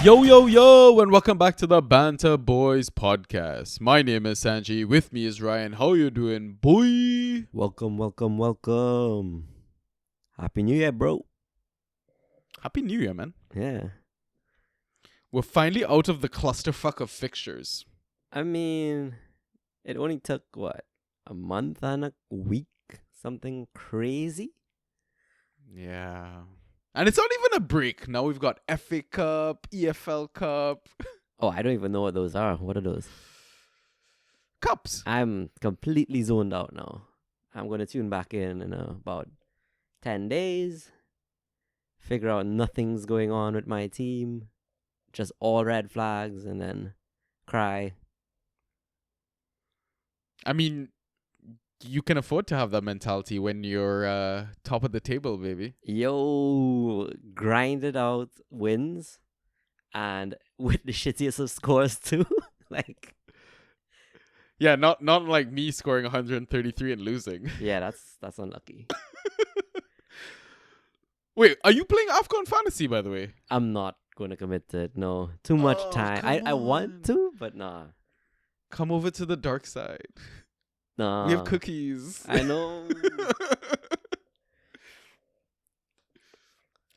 Yo, yo, yo, and welcome back to the Banter Boys podcast. My name is Sanji. With me is Ryan. How you doing, boy? Welcome. Happy New Year, bro. Happy New Year, man. Yeah. We're finally out of the clusterfuck of fixtures. I mean, it only took, a month and a week? Something crazy? Yeah. And it's not even a break. Now we've got FA Cup, EFL Cup. Oh, I don't even know what those are. What are those? Cups. I'm completely zoned out now. I'm going to tune back in about 10 days. Figure out nothing's going on with my team. Just all red flags and then cry. I mean, you can afford to have that mentality when you're top of the table, baby. Yo, grinded out wins and with the shittiest of scores too. Like, Yeah, not like me scoring 133 and losing. yeah, that's unlucky. Wait, are you playing AFCON Fantasy, by the way? I'm not going to commit to it. No, too much Oh, time. come I want on. to, but nah. Come over to the dark side. Nah. We have cookies. I know.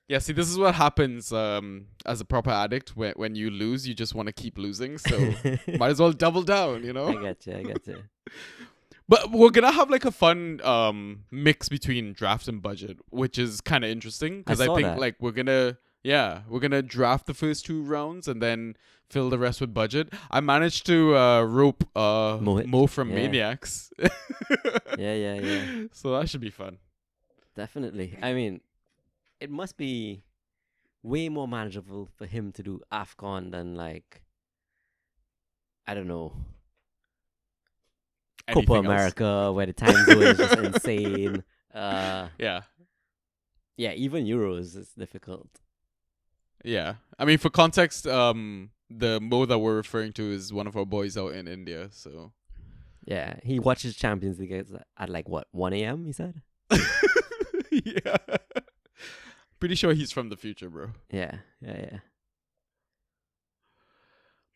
Yeah, see, this is what happens as a proper addict. When you lose, you just want to keep losing. So might as well double down, you know? I get you. But we're going to have like a fun mix between draft and budget, which is kind of interesting. Because I saw think that. like we're going to draft the first 2 rounds and then fill the rest with budget. I managed to rope Mo from Yeah. Maniacs. Yeah. So that should be fun. Definitely. I mean, it must be way more manageable for him to do AFCON than like, I don't know, Anything Copa else? America, where the time zone is just insane. Yeah. Yeah, even Euros is difficult. Yeah. I mean, for context, the Mo that we're referring to is one of our boys out in India. So Yeah, he watches Champions League at like what, 1 a.m. He said. yeah. Pretty sure he's from the future, bro. Yeah.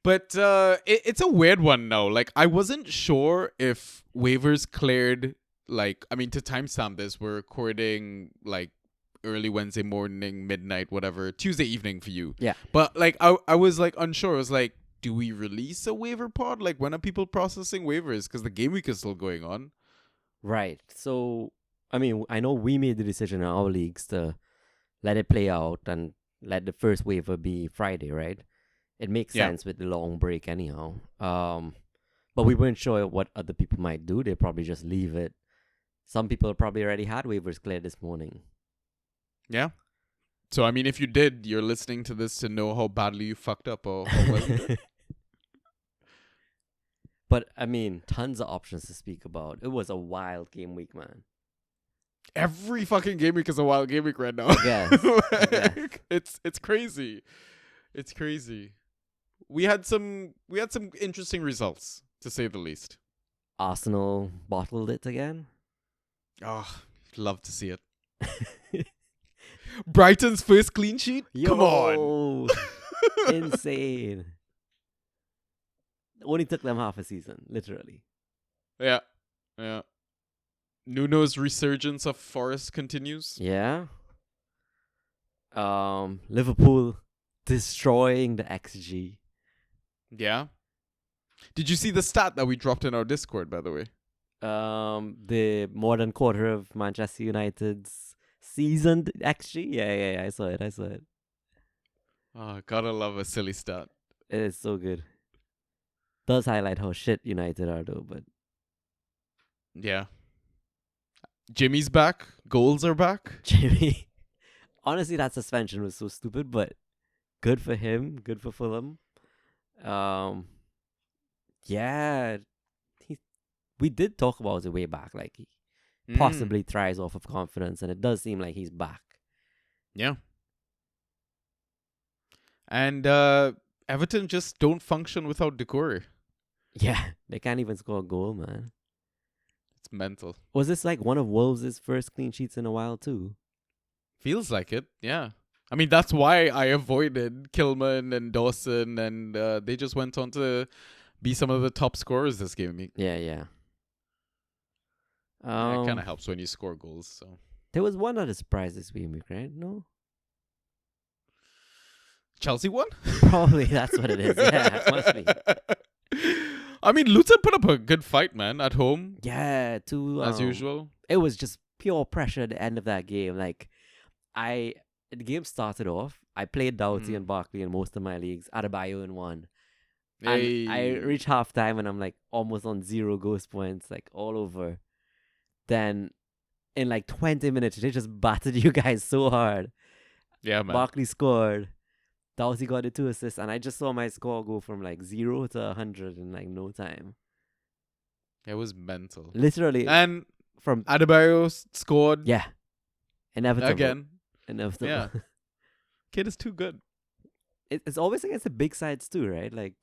But it's a weird one now. Like, I wasn't sure if waivers cleared. Like, I mean, to timestamp this, we're recording like early Wednesday morning, midnight, whatever, Tuesday evening for you. Yeah. But like, I was like unsure. I was like, do we release a waiver pod? Like, when are people processing waivers? Because the game week is still going on. Right. So, I mean, I know we made the decision in our leagues to let it play out and let the first waiver be Friday, right? It makes Yeah. sense with the long break anyhow. But we weren't sure what other people might do. They probably just leave it. Some people probably already had waivers cleared this morning. Yeah. So, I mean, if you did, you're listening to this to know how badly you fucked up or how well you did. But, I mean, tons of options to speak about. It was a wild game week, man. Every fucking game week is a wild game week right now. I guess. Like, it's crazy. It's crazy. We had some interesting results, to say the least. Arsenal bottled it again. Oh, love to see it. Brighton's first clean sheet? Come on. Insane. Only took them half a season, literally. Yeah. Nuno's resurgence of Forest continues. Yeah. Liverpool destroying the XG. Yeah. Did you see the stat that we dropped in our Discord, by the way? The more than quarter of Manchester United's seasoned XG. Yeah, I saw it. Oh, gotta love a silly stat. It is so good. Does highlight how shit United are though, but Yeah. Jimmy's back. Goals are back. Jimmy, honestly, that suspension was so stupid, but good for him. Good for Fulham. Yeah, we did talk about it way back. Like he possibly thrives off of confidence, and it does seem like he's back. Yeah. And Everton just don't function without Decore. Yeah, they can't even score a goal, man. It's mental. Was this like one of Wolves' first clean sheets in a while too? Feels like it, yeah. I mean, that's why I avoided Kilman and Dawson, and they just went on to be some of the top scorers this game. Yeah, yeah. Yeah, it kind of helps when you score goals. So There was one other surprise this week, right? No? Chelsea won? Probably that's what it is. Yeah, it must be. I mean, Luton put up a good fight, man, at home, Yeah, as usual. It was just pure pressure at the end of that game. Like, the game started off, I played Doughty and Barkley in most of my leagues, Adebayo in one. And I Hey. reach halftime and I'm like almost on 0 ghost points, like all over. Then in like 20 minutes, they just battered you guys so hard. Yeah, man. Barkley scored. Doughty got the 2 assists, and I just saw my score go from like 0 to 100 in like no time. It was mental. Literally. And from Adebayo scored. Yeah. Inevitable. Again. Inevitable. Yeah. Kid is too good. It's always against the big sides too, right? Like,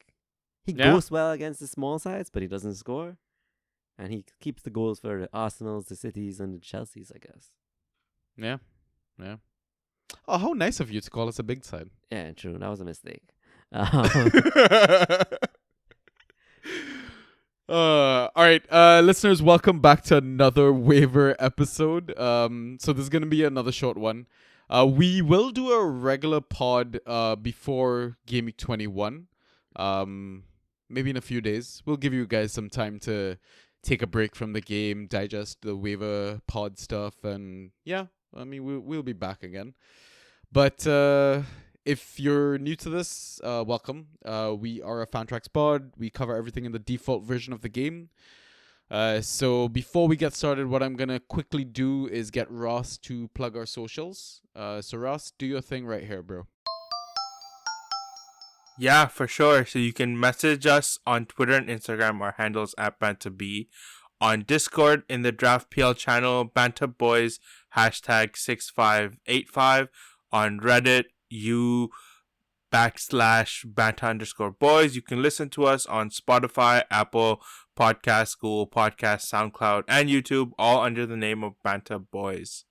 he Yeah. goes well against the small sides, but he doesn't score. And he keeps the goals for the Arsenals, the Cities, and the Chelseas, I guess. Yeah. Yeah. Oh, how nice of you to call us a big side. Yeah, true. That was a mistake. All right, listeners, welcome back to another waiver episode. So this is gonna be another short one. We will do a regular pod before GW21. Maybe in a few days. We'll give you guys some time to take a break from the game, digest the waiver pod stuff, and yeah, I mean we'll be back again. But if you're new to this, welcome. We are a Fantrax pod. We cover everything in the default version of the game. So before we get started, what I'm going to quickly do is get Ross to plug our socials. So Ross, do your thing right here, bro. Yeah, for sure. So you can message us on Twitter and Instagram. Our handles at BantaB. On Discord in the Draft PL channel, Banta Boys, #6585. On Reddit, /Banta_boys. You can listen to us on Spotify, Apple Podcasts, Google Podcasts, SoundCloud, and YouTube, all under the name of Banta Boys.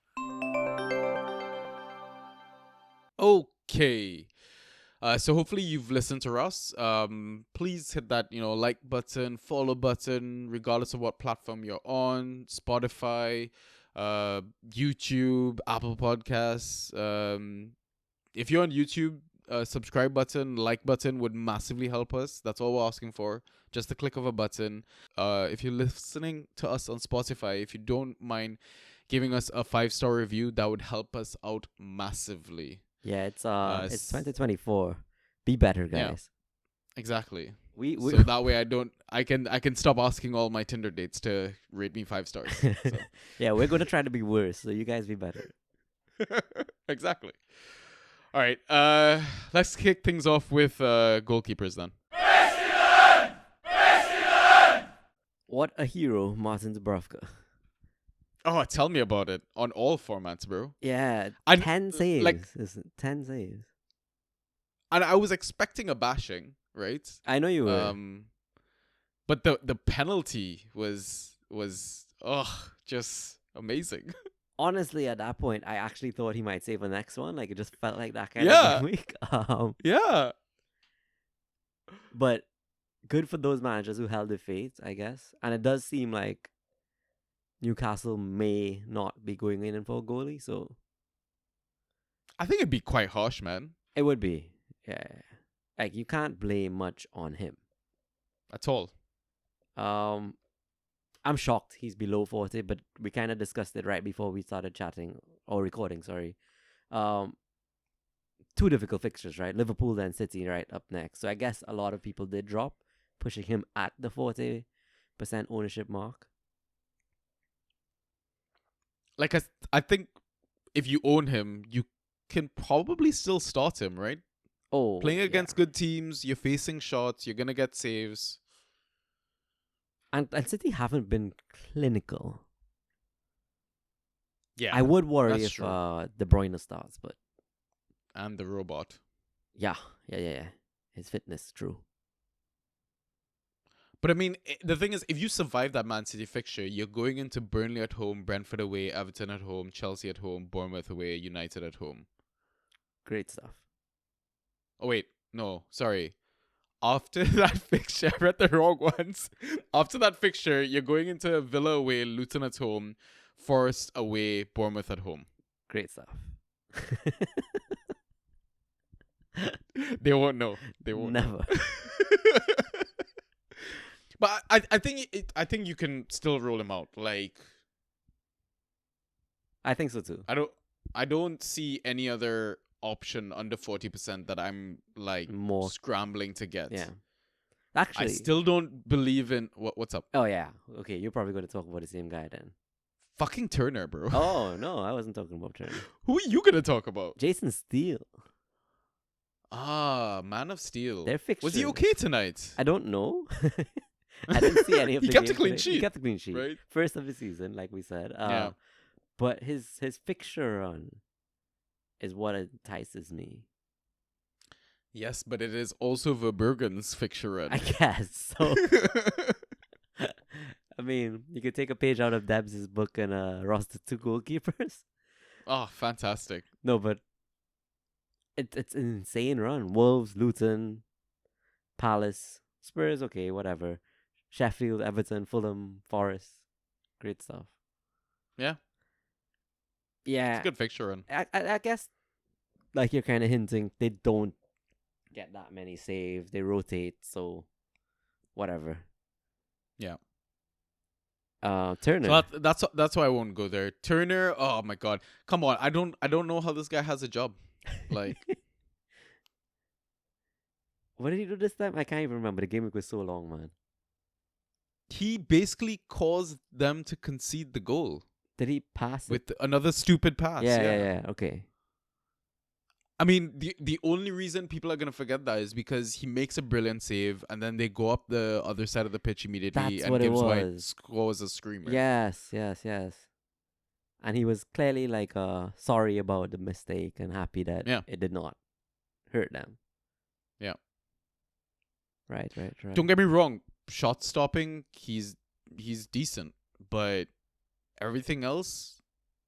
Okay. So hopefully you've listened to us. Please hit that, like button, follow button, regardless of what platform you're on. Spotify, YouTube, Apple Podcasts. If you're on YouTube, subscribe button, like button would massively help us. That's all we're asking for. Just a click of a button. If you're listening to us on Spotify, if you don't mind giving us a 5-star review, that would help us out massively. Yeah, it's 2024. Be better, guys. Yeah, exactly. We So that way I can stop asking all my Tinder dates to rate me 5 stars. So. Yeah, we're gonna try to be worse, so you guys be better. Exactly. All right. Let's kick things off with goalkeepers then. What a hero, Martin Dubravka. Oh, tell me about it on all formats, bro. Yeah, 10 saves. 10 saves. And I was expecting a bashing, right? I know you were. But the penalty was just amazing. Honestly, at that point, I actually thought he might save the next one. Like, it just felt like that kind of week. Yeah. But good for those managers who held their faith, I guess. And it does seem like Newcastle may not be going in for a goalie, so I think it'd be quite harsh, man. it would be. Yeah. Like, you can't blame much on him. At all. I'm shocked he's below 40, but we kind of discussed it right before we started chatting or recording, sorry. 2 difficult fixtures, right? Liverpool and City right up next. So I guess a lot of people did drop, pushing him at the 40% ownership mark. Like I think if you own him, you can probably still start him, right? Oh, Playing against good teams, you're facing shots, you're gonna get saves. And City haven't been clinical. Yeah, I would worry that's if true. De Bruyne starts, but And the robot. yeah. His fitness, true. But I mean, the thing is, if you survive that Man City fixture, you're going into Burnley at home, Brentford away, Everton at home, Chelsea at home, Bournemouth away, United at home. Great stuff. Oh wait, no, sorry. After that fixture, I read the wrong ones. After that fixture, you're going into Villa away, Luton at home, Forest away, Bournemouth at home. Great stuff. They won't know. They won't know. Never. But I think you can still roll him out. Like I think so too. I don't see any other option under 40% that I'm like More. scrambling to get. Yeah. I Actually. still don't believe in what's up. Oh yeah. Okay, you're probably going to talk about the same guy then. Fucking Turner, bro. Oh no, I wasn't talking about Turner. Who are you gonna talk about? Jason Steele. Ah, Man of Steel. Their fixture. Was he okay tonight? I don't know. I didn't see any of He the kept a games clean today. sheet, He kept a clean sheet. right? First of the season, like we said. Yeah. But his fixture run is what entices me. Yes, but it is also Verbergen's fixture run. I guess. So I mean, you could take a page out of Debs' book and roster 2 goalkeepers. Oh, fantastic. No, but it's an insane run. Wolves, Luton, Palace, Spurs, okay, whatever. Sheffield, Everton, Fulham, Forest. Great stuff. Yeah. Yeah. It's a good fixture run. I guess, like you're kind of hinting, they don't get that many saves. They rotate, so whatever. Yeah. Turner. So that's why I won't go there. Turner, oh my god. Come on. I don't know how this guy has a job. Like What did he do this time? I can't even remember. The game week was so long, man. he basically caused them to concede the goal Did he pass it? with another stupid pass. Yeah. Okay. I mean, the only reason people are gonna forget that is because he makes a brilliant save, and then they go up the other side of the pitch immediately, That's and what it Gibbs White was. scores a screamer. Yes. And he was clearly like sorry about the mistake and happy that it did not hurt them. Yeah. Right. Don't get me wrong, shot stopping, he's decent, but everything else,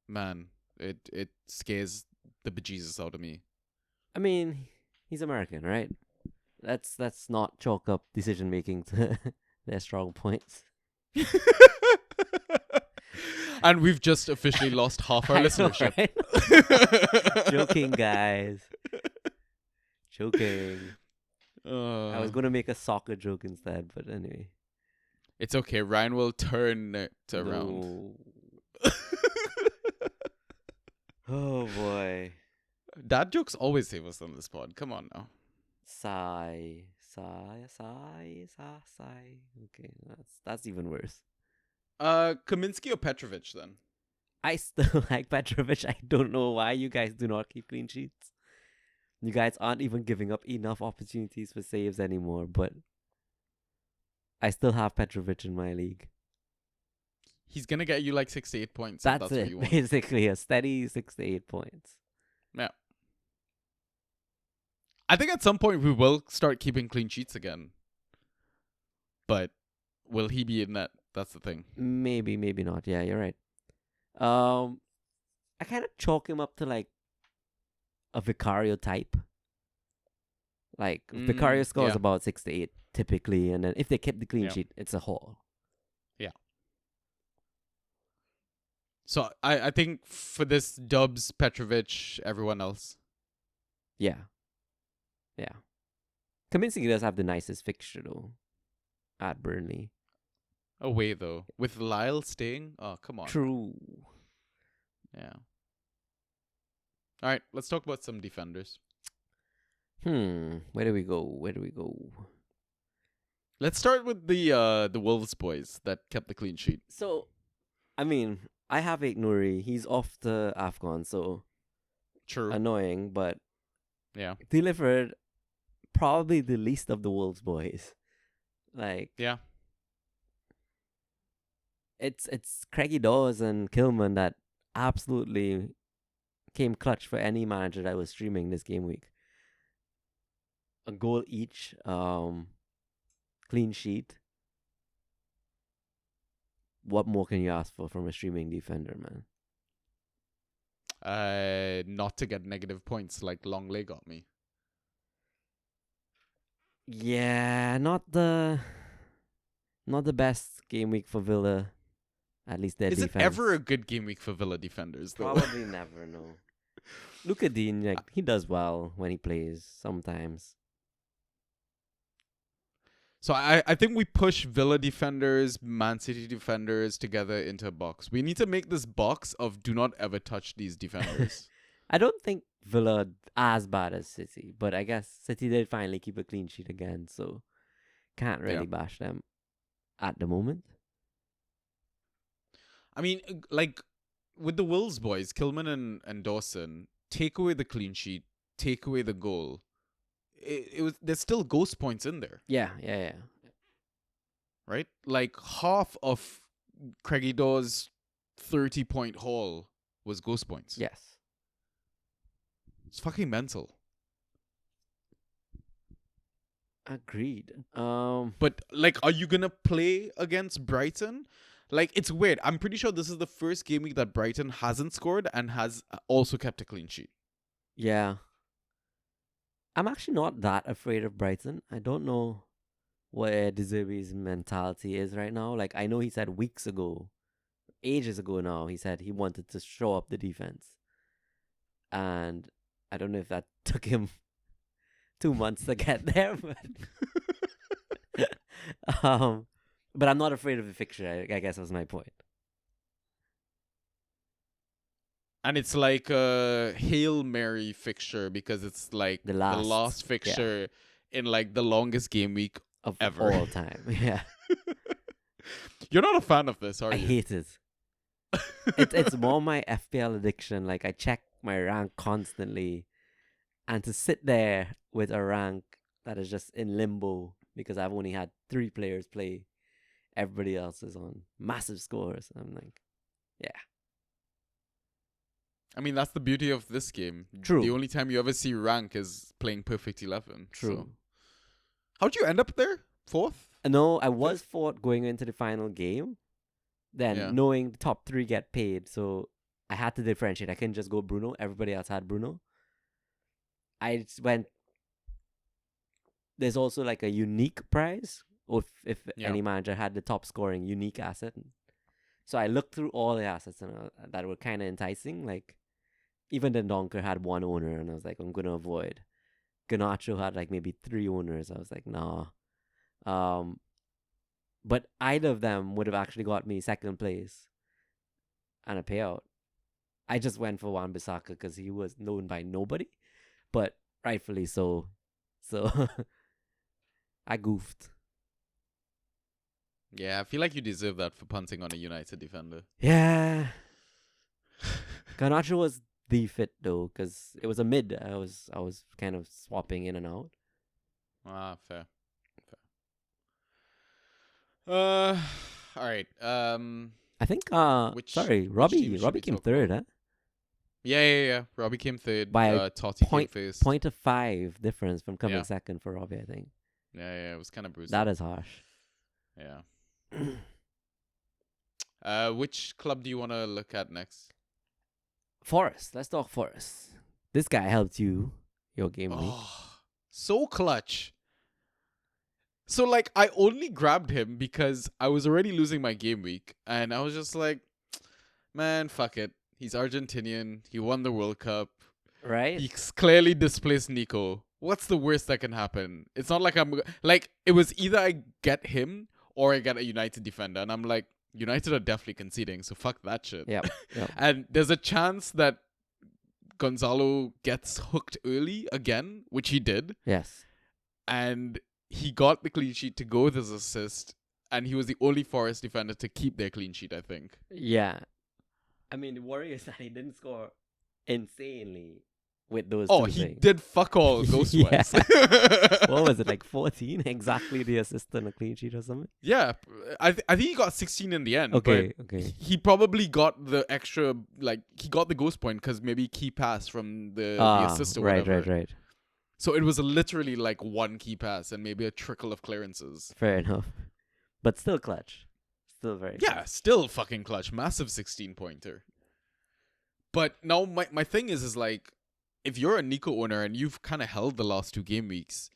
man, it scares the bejesus out of me. I mean, he's American, right? Let's not chalk up decision making to their strong points. And we've just officially lost half our I know, listenership. right? Joking, guys. Joking. I was going to make a soccer joke instead, but anyway. It's okay. Ryan will turn it around. No. Oh boy. Dad jokes always save us on this pod. Come on now. Sigh. Okay, that's even worse. Kaminsky or Petrovic then? I still like Petrovic. I don't know why you guys do not keep clean sheets. You guys aren't even giving up enough opportunities for saves anymore, but I still have Petrovic in my league. He's gonna get you like 6 to 8 points. That's if it. what you want. Basically, a steady 6 to 8 points. Yeah. I think at some point we will start keeping clean sheets again. But will he be in net? That's the thing. Maybe not. Yeah, you're right. I kind of chalk him up to like a Vicario type. Like Vicario scores about 6 to 8 typically, and then if they kept the clean sheet, it's a haul. Yeah. So I think for this, Dubs, Petrovic, everyone else. Yeah. Kaminsky does have the nicest fixture though, at Burnley. Away though, with Lyle staying. Oh, come on. True. Yeah. All right, let's talk about some defenders. Where do we go? Let's start with the Wolves boys that kept the clean sheet. So, I mean, I have Nuri. He's off the AFCON, so True. annoying, but Yeah. delivered probably the least of the Wolves boys. Like, Yeah. it's Craigie Dawes and Kilman that absolutely came clutch for any manager that was streaming this game week. A goal each, clean sheet. What more can you ask for from a streaming defender, man? not to get negative points like Longley got me. Yeah, not the best game week for Villa. At least their Is defense. it ever a good game week for Villa defenders though? Probably never. No. Luka Dean, like he does well when he plays sometimes. So I think we push Villa defenders, Man City defenders together into a box. We need to make this box of do not ever touch these defenders. I don't think Villa as bad as City, but I guess City did finally keep a clean sheet again, so can't really bash them at the moment. I mean, like with the Wolves boys, Kilman and Dawson, take away the clean sheet, take away the goal. It was there's still ghost points in there. Yeah. Right? Like half of Craigie Dawes' 30-point haul was ghost points. Yes. It's fucking mental. Agreed. But like, are you gonna play against Brighton? Like, it's weird. I'm pretty sure this is the first game week that Brighton hasn't scored and has also kept a clean sheet. Yeah. I'm actually not that afraid of Brighton. I don't know where De Zerbi's mentality is right now. Like, I know he said weeks ago, ages ago now, he said he wanted to show up the defense. And I don't know if that took him 2 months to get there, but I'm not afraid of the fixture, I guess was my point. And it's like a Hail Mary fixture because it's like the last fixture in like the longest game week of ever. All time. Yeah. You're not a fan of this, are you? I hate it. It's more my FPL addiction. Like I check my rank constantly, and to sit there with a rank that is just in limbo because I've only had 3 players play, everybody else is on massive scores. I'm like, yeah. I mean, that's the beauty of this game. True. The only time you ever see rank is playing Perfect 11. True. So. How'd you end up there? 4th? No, I was 4th going into the final game. Then knowing the top 3 get paid, so I had to differentiate. I couldn't just go Bruno. Everybody else had Bruno. I just went. There's also like a unique prize, or if any manager had the top scoring unique asset. So I looked through all the assets that were kind of enticing. Like even the Donker had 1 owner, and I was like, I'm gonna avoid. Garnacho had like maybe 3 owners. I was like, nah. But either of them would have actually got me 2nd place and a payout. I just went for Wan-Bissaka because he was known by nobody, but rightfully so. So I goofed. Yeah, I feel like you deserve that for punting on a United defender. Yeah. Garnacho was the fit though, because it was a mid. I was kind of swapping in and out. Ah, fair. All right. I think Robbie came 3rd, huh? Yeah. Robbie came 3rd. By Totti came 1st. 0.5 difference from coming 2nd for Robbie, I think. Yeah, it was kind of brutal. That is harsh. Yeah. Which club do you want to look at next? Forest. Let's talk Forest. This guy helped you your game week. So clutch. So, like, I only grabbed him because I was already losing my game week. And I was just like, man, fuck it. He's Argentinian. He won the World Cup. Right? He's clearly displaced Nico. What's the worst that can happen? It's not like I'm... Like, it was either I get him or I get a United defender. And I'm like, United are definitely conceding, so fuck that shit. Yep. And there's a chance that Gonzalo gets hooked early again, which he did. Yes. And he got the clean sheet to go with his assist, and he was the only Forest defender to keep their clean sheet, I think. Yeah. I mean, the worry is that he didn't score insanely with those he did fuck all ghost-wise. What was it, like 14? Exactly the assist and a clean sheet or something? Yeah. I think he got 16 in the end. Okay. He probably got the extra, like, he got the ghost point because maybe key pass from the assist or whatever. Right. So it was literally like 1 key pass and maybe a trickle of clearances. Fair enough. But still clutch. Still very clutch. Still fucking clutch. Massive 16-pointer. But now my thing is like, if you're a Nico owner and you've kind of held the last 2 game weeks,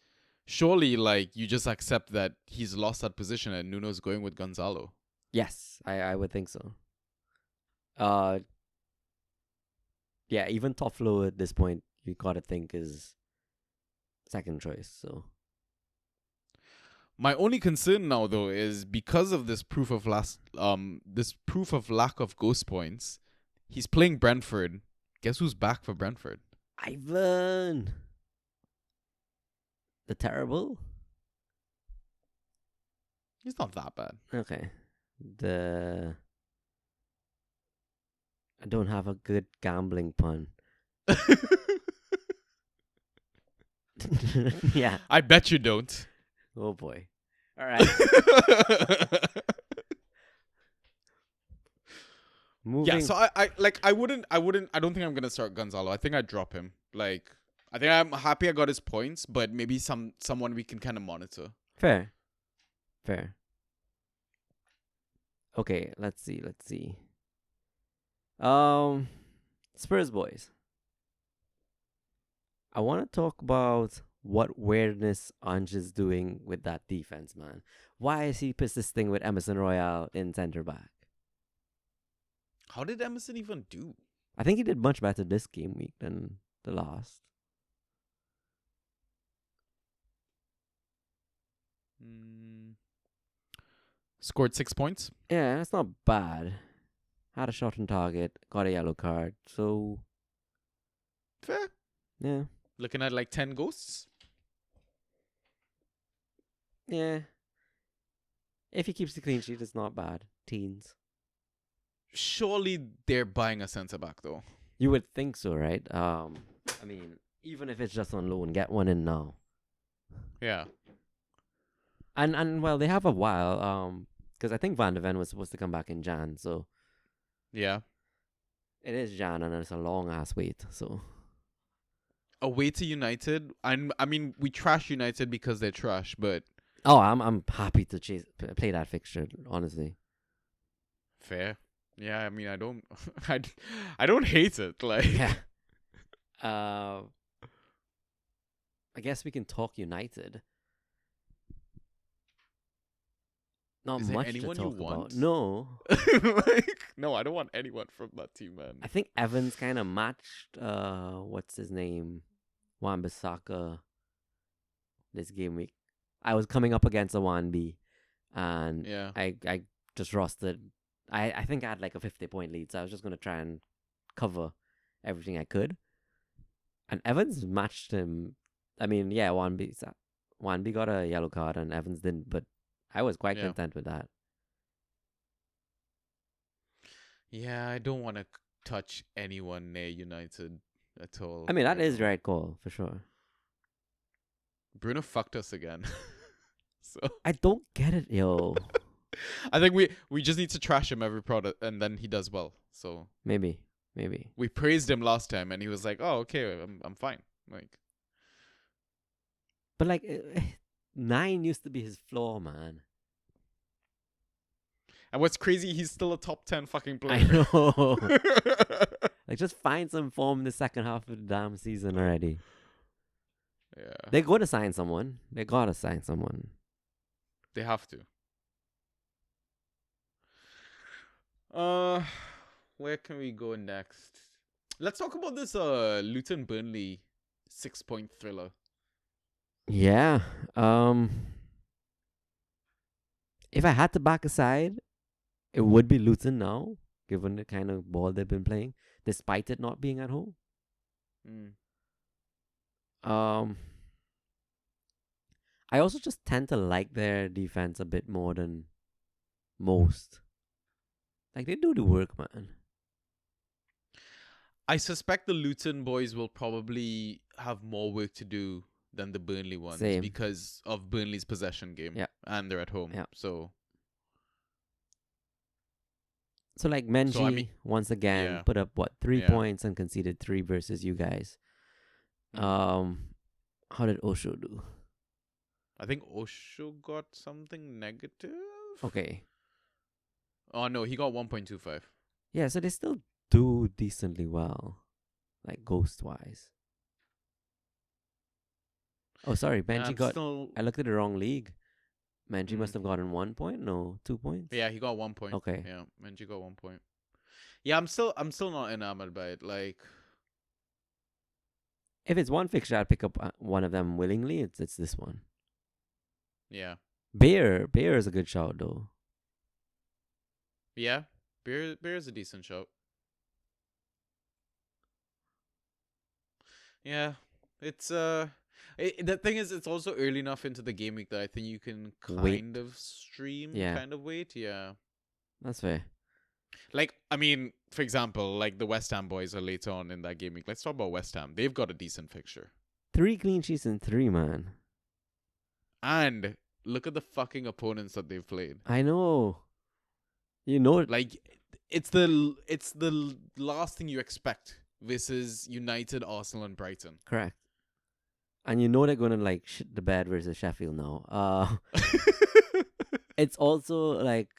surely like you just accept that he's lost that position and Nuno's going with Gonzalo. Yes, I would think so. Yeah, even top flow at this point, you gotta think is second choice. So My only concern now though is because of this proof of lack of ghost points, he's playing Brentford. Guess who's back for Brentford? Ivan, the terrible. He's not that bad. Okay, I don't have a good gambling pun. Yeah. I bet you don't. Oh boy. All right. Moving. Yeah, so I don't think I'm gonna start Gonzalo. I think I'd drop him. Like, I think I'm happy I got his points, but maybe someone we can kind of monitor. Fair. Okay, let's see. Spurs boys. I want to talk about what weirdness Ange is doing with that defense, man. Why is he persisting with Emerson Royale in centre back? How did Emerson even do? I think he did much better this game week than the last. Scored 6 points. Yeah, that's not bad. Had a shot on target, got a yellow card, so Fair. yeah. Looking at like 10 ghosts. Yeah. If he keeps the clean sheet, it's not bad. Teens. Surely they're buying a centre back though. You would think so, right? I mean, even if it's just on loan, get one in now. Yeah. And well, they have a while. Because I think Van de Ven was supposed to come back in Jan, so Yeah. it is Jan, and it's a long ass wait. So Away to United. I mean, we trash United because they're trash, but I'm happy to play that fixture. Honestly, fair. Yeah, I mean, I don't I don't hate it. Like, yeah. I guess we can talk United. Not is there much anyone to you talk about. want? No, like, no, I don't want anyone from that team, man. I think Evans kind of matched. What's his name? Wan-Bissaka. This game week, I was coming up against a 1B, and Yeah. I just rostered. I think I had like a 50-point lead, so I was just gonna try and cover everything I could. And Evans matched him. I mean, yeah, 1B got a yellow card and Evans didn't, but I was quite Yeah. content with that. Yeah, I don't want to touch anyone near United at all. I mean, that right is the now. right call for sure. Bruno fucked us again. So I don't get it, yo. I think we just need to trash him every product, and then he does well. So Maybe. we praised him last time, and he was like, "Oh, okay, I'm fine." Like, But like, 9 used to be his floor, man. and what's crazy, he's still a top 10 fucking player. I know. Like, just find some form in the second half of the damn season already. Yeah, They're going to sign someone. They gotta sign someone. they have to. Where can we go next? Let's talk about this Luton Burnley 6-point thriller. Yeah. If I had to back a side, it would be Luton now, given the kind of ball they've been playing, despite it not being at home. I also just tend to like their defense a bit more than most. Like, they do the work, man. I suspect the Luton boys will probably have more work to do than the Burnley ones Same. because of Burnley's possession game. Yeah. And they're at home. Yeah. So So, like, Menji, I mean- once again, yeah. put up, 3 Yeah. points and conceded 3 versus you guys. How did Osho do? I think Osho got something negative. Okay. Oh no, he got 1.25. Yeah, so they still do decently well, like ghost wise. Oh, sorry, Benji I'm got. still. I looked at the wrong league. Benji Mm. must have gotten 1 point. No, 2 points. Yeah, he got 1 point. Okay. Yeah, Menji got 1 point. Yeah, I'm still not enamored by it. Like, If it's one fixture, I'd pick up one of them willingly. It's this one. yeah, Bear is a good shout though. yeah. Beer is a decent show. Yeah, it's the thing is, it's also early enough into the game week that I think you can Wait. kind of stream, Yeah. kind of wait. Yeah, That's fair. like I mean, for example, like the West Ham boys are later on in that game week. Let's talk about West Ham. They've got a decent fixture, 3 clean sheets in 3, man. and look at the fucking opponents that they've played. I know. You know it. Like, it's the last thing you expect versus United, Arsenal, and Brighton. Correct. And you know they're gonna like shit the bed versus Sheffield now. It's also like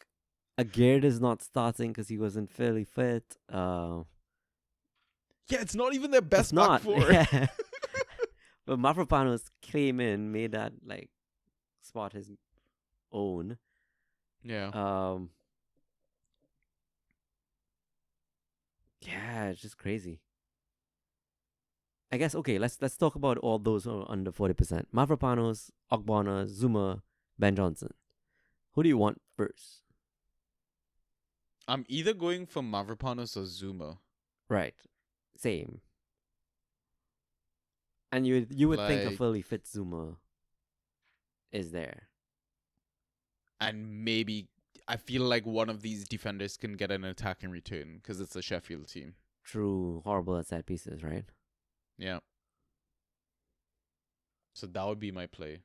Agard is not starting because he wasn't fairly fit. Yeah, it's not even their best It's not. back four. Yeah. But Mavropanos came in, made that like spot his own. Yeah. Yeah, it's just crazy. I guess okay, let's talk about all those who are under 40%. Mavropanos, Ogbonna, Zuma, Ben Johnson. Who do you want first? I'm either going for Mavropanos or Zuma. Right. Same. And you would think a Like- fully fit Zuma is there. And maybe I feel like one of these defenders can get an attack in return because it's a Sheffield team. True, horrible at set pieces, right? Yeah. So that would be my play.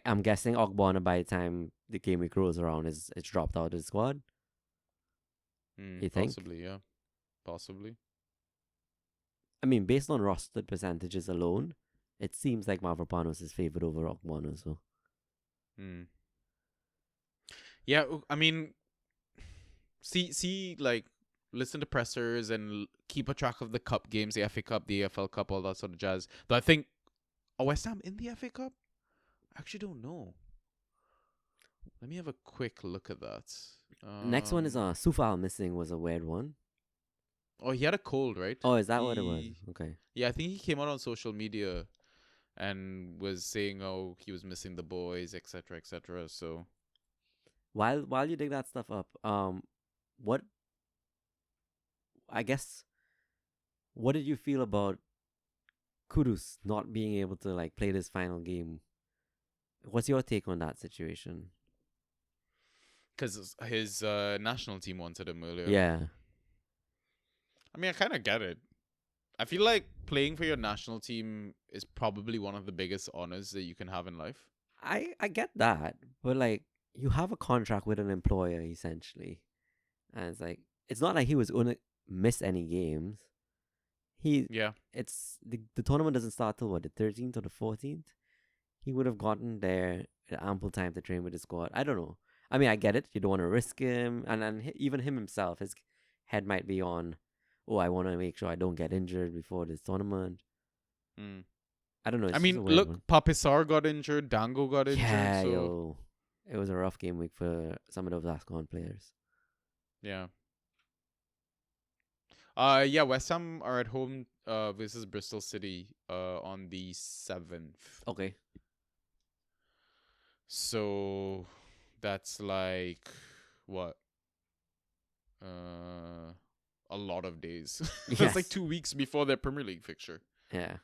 I'm guessing Ogbonna by the time the game week rolls around it's dropped out of the squad. You think? Possibly, yeah. Possibly. I mean, based on rostered percentages alone, it seems like Mavropanos is favored over Ogbonna, so Yeah, I mean, see, like, listen to pressers and keep a track of the cup games, the FA Cup, the EFL Cup, all that sort of jazz. Though I think, are West Ham in the FA Cup? I actually don't know. Let me have a quick look at that. next one is Sufal missing was a weird one. Oh, he had a cold, right? Oh, is that what it was? He- Okay. Yeah, I think he came out on social media and was saying, oh, he was missing the boys, etc., etc. So, While you dig that stuff up, what did you feel about Kudus not being able to like play this final game? What's your take on that situation? because his national team wanted him earlier. Yeah. I mean, I kind of get it. I feel like playing for your national team is probably one of the biggest honors that you can have in life. I get that, but like you have a contract with an employer essentially, and it's like it's not like he was gonna miss any games. Yeah. It's the tournament doesn't start till what, the 13th or the 14th. He would have gotten there at ample time to train with the squad. I don't know. I mean, I get it. You don't want to risk him, and even him himself, his head might be on. Oh, I want to make sure I don't get injured before this tournament. Mm. I don't know. It's I just mean, a weird look, one. Papisar got injured, Dango got injured. Yeah, So, yo. It was a rough game week for some of those AFCON players. yeah. Yeah, West Ham are at home versus Bristol City on the 7th. Okay. So that's like what? A lot of days. That's like Yes. 2 weeks before their Premier League fixture. Yeah.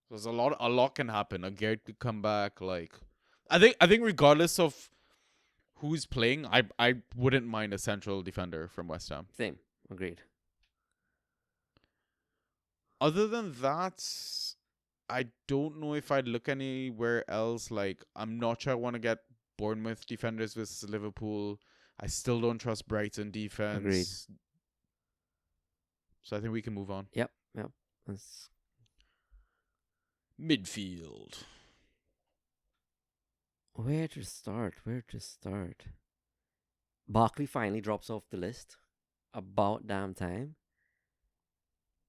There's a lot can happen. A Garrett could come back. Like, I think regardless of who's playing, I wouldn't mind a central defender from West Ham. Same. Agreed. Other than that, I don't know if I'd look anywhere else. Like, I'm not sure I want to get Bournemouth defenders versus Liverpool. I still don't trust Brighton defense. Agreed. So I think we can move on. Yep. That's... Midfield. Where to start? Barkley finally drops off the list. about damn time.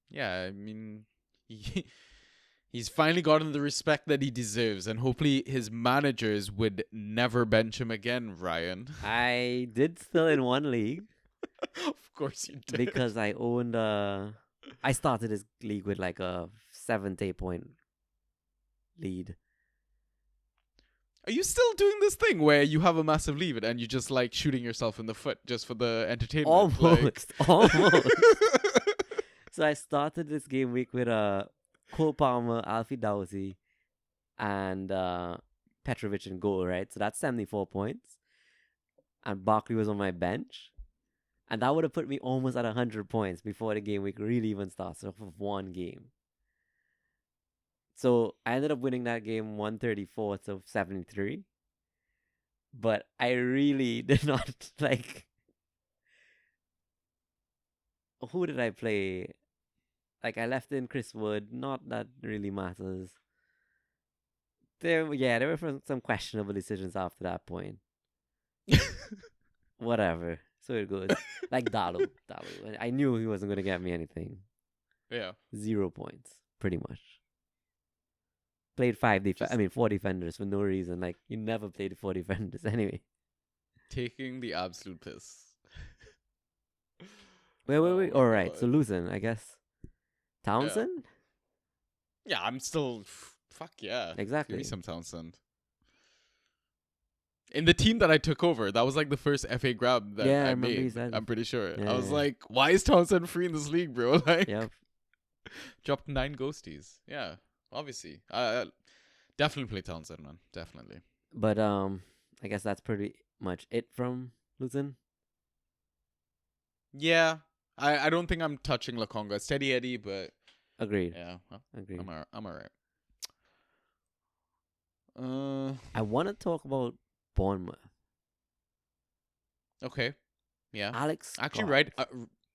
Yeah, I mean, he's finally gotten the respect that he deserves, and hopefully his managers would never bench him again, Ryan. I did still in one league Of course you did. because I owned I started this league with like a 7 to 8 point lead. Are you still doing this thing where you have a massive lead and you just like shooting yourself in the foot just for the entertainment? Almost. Almost. So I started this game week with Cole Palmer, Alfie Dowsey, and Petrovic in goal, right? So that's 74 points. And Barkley was on my bench. And that would have put me almost at 100 points before the game week really even starts off of one game. So I ended up winning that game 134 to 73. But I really did not like. Who did I play? Like I left in Chris Wood. Not that really matters. There were some questionable decisions after that point. Whatever. So it goes. Like Dalu. I knew he wasn't going to get me anything. Yeah. 0 points, pretty much. Played 4 defenders for no reason. Like, you never played 4 defenders anyway. Taking the absolute piss. Wait. Oh, All right, God. so losing, I guess. Townsend? Yeah, I'm still. Fuck yeah. Exactly. Give me some Townsend. In the team that I took over, that was like the first FA grab that Yeah, I I remember you made. said. I'm pretty sure. Yeah, I was yeah. like, why is Townsend free in this league, bro? Like, Yep. dropped 9 ghosties. Yeah, obviously. I definitely play Townsend, man. Definitely. But I guess that's pretty much it from Luton. Yeah. I don't think I'm touching Lakonga. Steady Eddie, but Agreed. yeah, Agreed. I'm alright. I want to talk about Bournemouth. Okay. Yeah. Alex Actually, Scott. right.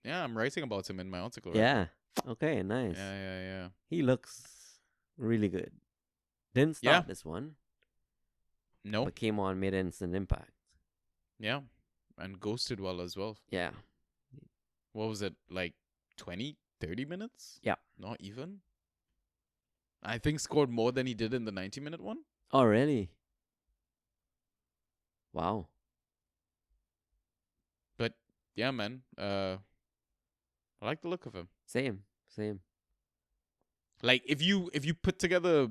Yeah, I'm writing about him in my article. Right Yeah. Okay, now. nice. Yeah. He looks really good. Didn't start Yeah. this one, No. but came on, made an instant impact. Yeah. And ghosted well as well. Yeah. What was it? Like 20, 30 minutes? Yeah. Not even. I think scored more than he did in the 90-minute one. Oh, really? Wow. But yeah, man. I like the look of him. Same. Like if you put together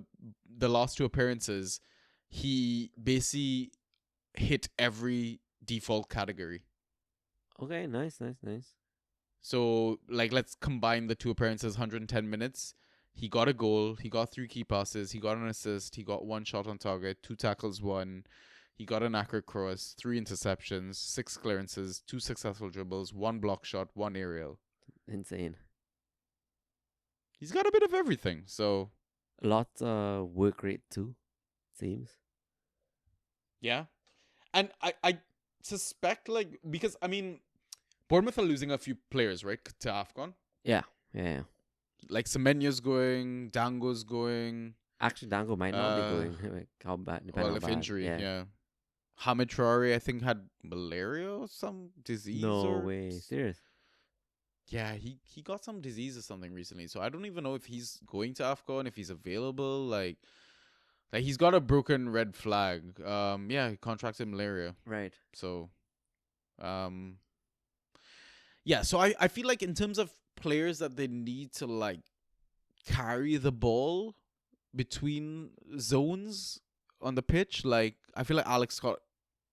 the last 2 appearances, he basically hit every default category. Okay, nice. So like let's combine the 2 appearances, 110 minutes. He got a goal, he got 3 key passes, he got an assist, he got 1 shot on target, 2 tackles, 1. He got an accurate cross, 3 interceptions, 6 clearances, 2 successful dribbles, 1 block shot, 1 aerial. Insane. He's got a bit of everything, so A lot work rate too, seems. yeah. And I suspect like because I mean Bournemouth are losing a few players, right, to AFCON. Yeah. Like Semenyo's going, Dango's going. Actually, Dango might not be going. Like, how bad? Depending Well, on if bad. injury, yeah. Hamid Traore, I think, had malaria or some disease. No or way. Serious. Yeah, he got some disease or something recently. So I don't even know if he's going to AFCON, if he's available. Like he's got a broken red flag. Yeah, he contracted malaria. Right. So, yeah. So I feel like in terms of players that they need to like carry the ball between zones on the pitch, like I feel like Alex Scott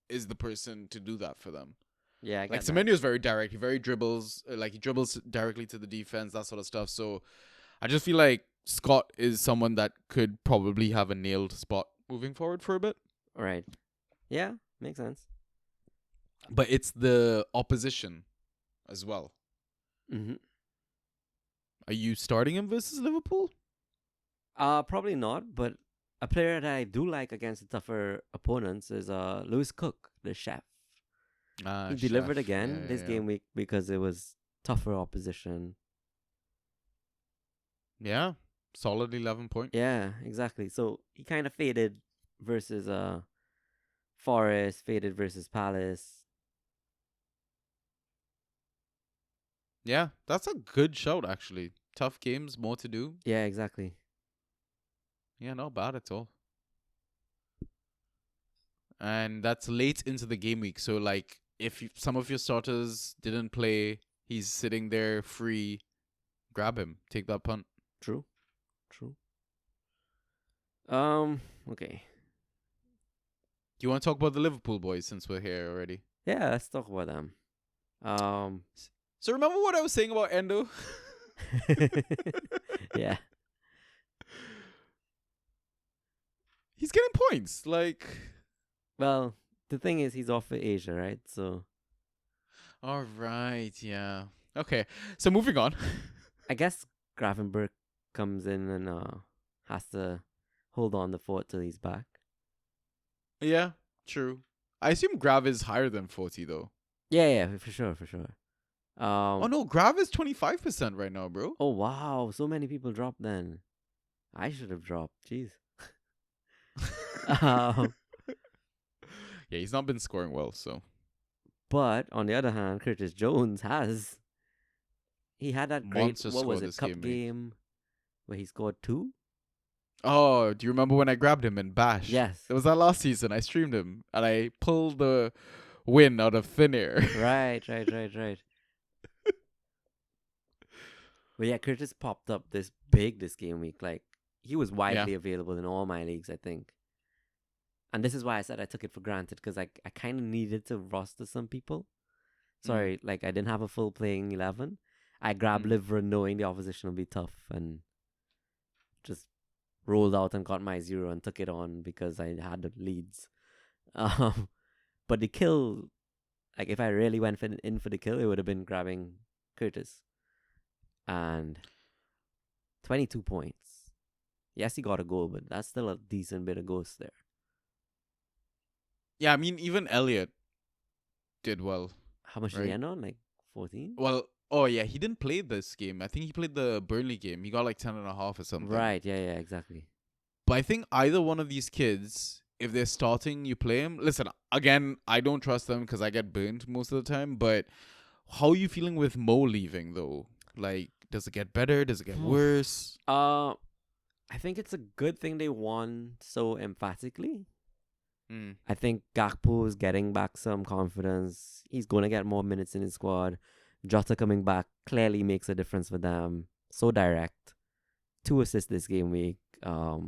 is the person to do that for them. Yeah, I Like get that. Semenyo is very direct. He very dribbles, like he dribbles directly to the defense, that sort of stuff. So I just feel like Scott is someone that could probably have a nailed spot moving forward for a bit. Right. Yeah, makes sense. But it's the opposition as well. Mm-hmm. Are you starting him versus Liverpool? Probably not, but a player that I do like against the tougher opponents is Lewis Cook, the chef. He delivered again this game week because it was tougher opposition. Yeah, solid 11 point. Yeah, exactly. So he kind of faded versus Forest, faded versus Palace. Yeah, that's a good shout actually. Tough games, more to do. Yeah, exactly. Yeah, not bad at all. And that's late into the game week. So like, if some of your starters didn't play, he's sitting there free. Grab him. Take that punt. True. True. Okay. Do you want to talk about the Liverpool boys since we're here already? Yeah, let's talk about them. So remember what I was saying about Endo? Yeah. He's getting points. Like, Well, the thing is, he's off for Asia, right? So all right, yeah. Okay, so moving on. I guess Gravenberg comes in and has to hold on the fort till he's back. Yeah, true. I assume Grav is higher than 40 though. Yeah, for sure. Oh no, Grav is 25% right now, bro. Oh wow, so many people dropped then. I should have dropped. Jeez. um, Yeah, he's not been scoring well, so. but on the other hand, Curtis Jones he had that great Monster what was score it this cup game, mate. game where he scored 2. Oh, do you remember when I grabbed him in Bash? Yes. It was that last season. I streamed him and I pulled the win out of thin air. Right. But yeah, Curtis popped up this game week. Like he was widely available in all my leagues, I think. And this is why I said I took it for granted because I kind of needed to roster some people. Sorry, like I didn't have a full playing 11. I grabbed Liver knowing the opposition will be tough and just rolled out and got my 0 and took it on because I had the leads. But the kill, like if I really went in for the kill, it would have been grabbing Curtis. And 22 points. Yes, he got a goal, but that's still a decent bit of ghost there. Yeah, I mean, even Elliot did well. How much did he end on? Like 14? Well, oh yeah, he didn't play this game. I think he played the Burnley game. He got like 10.5 or something. Right, yeah, exactly. But I think either one of these kids, if they're starting, you play him. Listen, again, I don't trust them because I get burnt most of the time. But how are you feeling with Mo leaving though? Like, does it get better? Does it get worse? I think it's a good thing they won so emphatically. I think Gakpo is getting back some confidence. He's going to get more minutes in his squad. Jota coming back clearly makes a difference for them. So direct. 2 assists this game week. I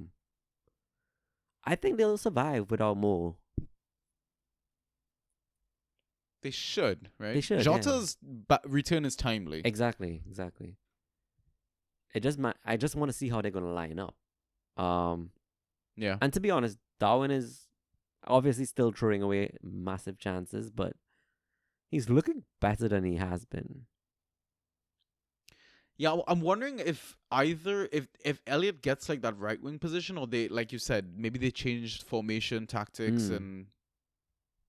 think they'll survive without Mo. They should, right? They should. Jota's return is timely. Exactly. I just want to see how they're gonna line up. Yeah. And to be honest, Darwin is obviously still throwing away massive chances, but he's looking better than he has been. Yeah, I'm wondering if either if Elliot gets like that right wing position, or they, like you said, maybe they changed formation tactics and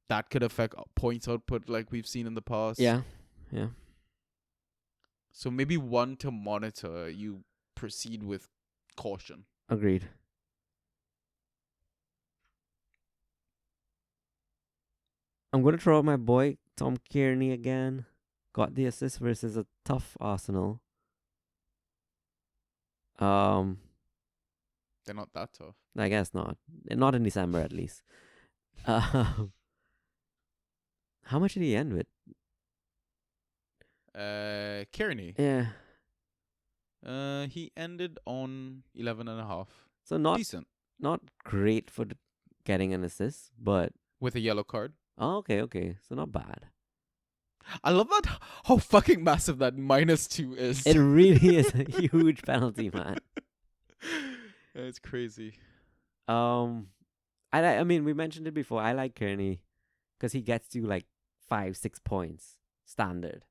that could affect points output like we've seen in the past. Yeah. So maybe one to monitor. You proceed with caution. Agreed. I'm gonna throw out my boy Tom Kearney again. Got the assist versus a tough Arsenal. They're not that tough. I guess not. Not in December, at least. How much did he end with? Kearney. Yeah. He ended on 11.5. So not decent. Not great for getting an assist, but with a yellow card. Oh, okay. So not bad. I love that how fucking massive that -2 is. It really is a huge penalty, man. It's crazy. I mean, we mentioned it before. I like Kearney because he gets you like 5-6 points standard.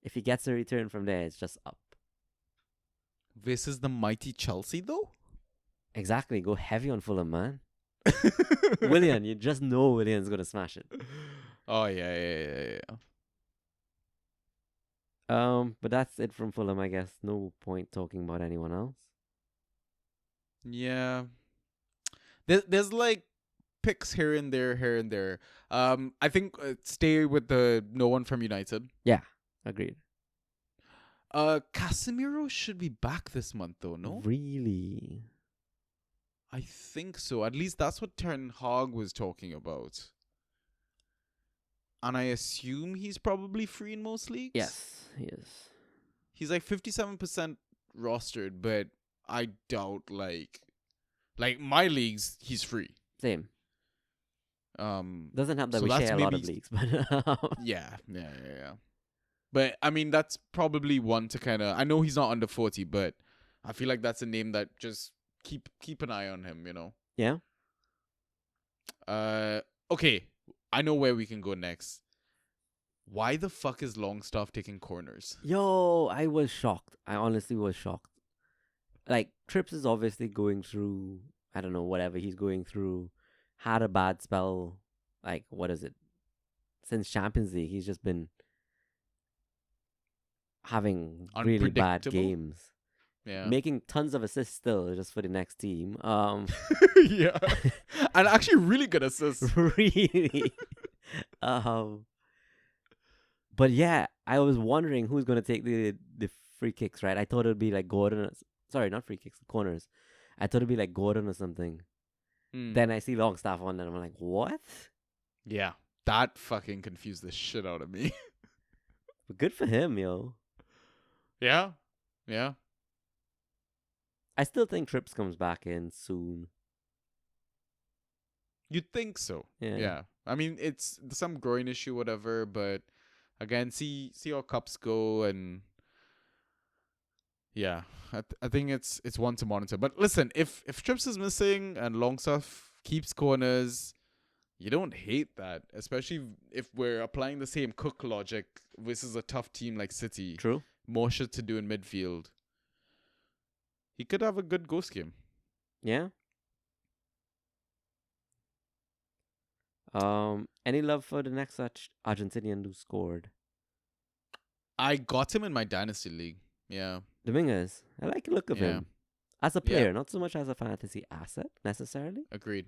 If he gets a return from there, it's just up. This is the mighty Chelsea, though. Exactly. Go heavy on Fulham, man. Willian, you just know Willian's gonna smash it. Oh yeah. But that's it from Fulham, I guess. No point talking about anyone else. Yeah. There's like picks here and there. I think stay with the no one from United. Yeah, agreed. Casemiro should be back this month though, no? Really? I think so. At least that's what Ten Hag was talking about. And I assume he's probably free in most leagues. Yes, he is. He's like 57% rostered, but I doubt like my leagues he's free. Same. Doesn't help that So we that's share a lot of maybe- leagues, but Yeah. But I mean that's probably one to kind of I know he's not under 40, but I feel like that's a name that just keep an eye on him, you know. yeah. Okay. I know where we can go next. Why the fuck is Longstaff taking corners? Yo, I was shocked. I honestly was shocked. Like, Trips is obviously going through, I don't know, whatever he's going through. Had a bad spell. Like, what is it? Since Champions League, he's just been having really bad Unpredictable? games. Yeah. Making tons of assists still, just for the next team. Yeah. And actually really good assists. Really. But yeah, I was wondering who's gonna take the free kicks, right? I thought it'd be like Gordon. Sorry, not free kicks, corners. I thought it'd be like Gordon or something. Then I see Longstaff on, and I'm like, what? Yeah. That fucking confused the shit out of me. But good for him, yo. Yeah. Yeah. I still think Trips comes back in soon. You'd think so. Yeah. Yeah. I mean, it's some groin issue, whatever, but again, see how cups go, and yeah, I think it's one to monitor. But listen, if Trips is missing and Longstaff keeps corners, you don't hate that, especially if we're applying the same Cook logic versus a tough team like City. True. More shit to do in midfield. He could have a good ghost game. Yeah. Any love for the next such Argentinian who scored? I got him in my dynasty league. Yeah. Dominguez. I like the look of Yeah. him. As a Yeah. player, not so much as a fantasy asset, necessarily. Agreed.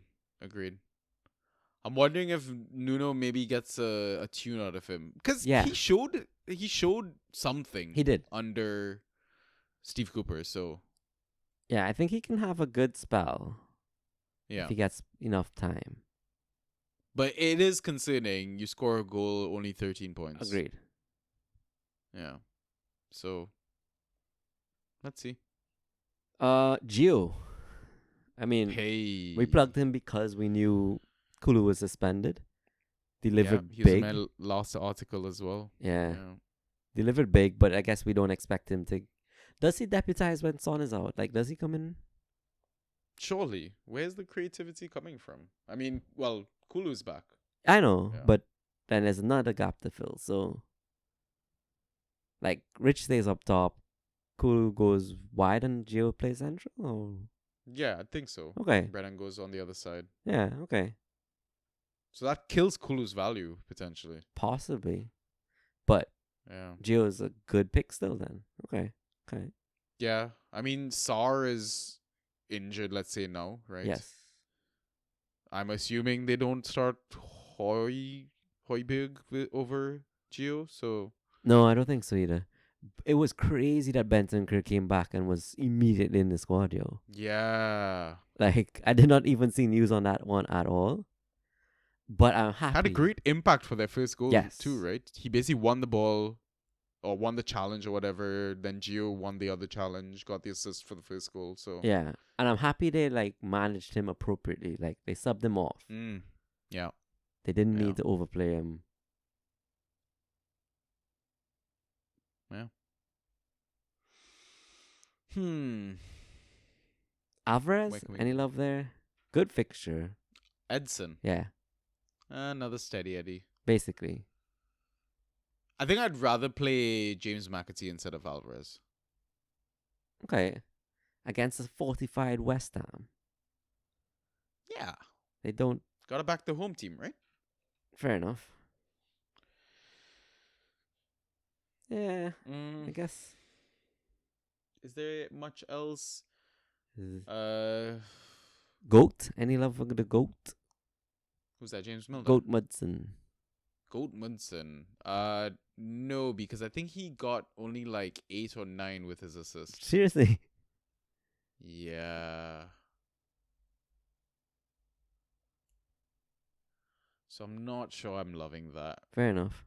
I'm wondering if Nuno maybe gets a tune out of him, because Yeah. he showed something He did. under Steve Cooper. So Yeah, I think he can have a good spell yeah, if he gets enough time. but it is concerning. You score a goal, only 13 points. Agreed. Yeah. So let's see. Gio. I mean, Hey, we plugged him because we knew Kulu was suspended. Delivered Yeah, he was big. in my last article as well. Yeah. Yeah. Delivered big, but I guess we don't expect him to. Does he deputize when Son is out? Like, does he come in? Surely, where's the creativity coming from? I mean, well, Kulu's back. I know, Yeah. but then there's another gap to fill. So, like, Rich stays up top. Kulu goes wide and Gio plays central? Or? Yeah, I think so. Okay. Brennan goes on the other side. Yeah, okay. So that kills Kulu's value, potentially. Possibly. But Yeah. Gio is a good pick still then. Okay. Yeah. I mean, Sar is injured, let's say now, right? Yes. I'm assuming they don't start Hoiberg over Gio, so No, I don't think so either. It was crazy that Bentancur came back and was immediately in the squad, yo. yeah. Like, I did not even see news on that one at all. But I'm happy. Had a great impact for their first goal Yes. too, right? He basically won the ball or won the challenge or whatever. Then Gio won the other challenge, got the assist for the first goal. So Yeah. And I'm happy they, like, managed him appropriately. Like, they subbed him off. Yeah. They didn't Yeah. need to overplay him. Yeah. Alvarez? Where can we- Any love there? Good fixture. Edson. Yeah. Another steady Eddie. Basically. I think I'd rather play James McAtee instead of Alvarez. Okay. Against a fortified West Ham. Yeah. They don't. Gotta back the home team, right? Fair enough. Yeah. I guess. Is there much else? Goat? Any love for the goat? Who's that? James Milner? Goat Mudson. Goldmunson. No, because I think he got only like 8 or 9 with his assists. Seriously. Yeah. So I'm not sure I'm loving that. Fair enough.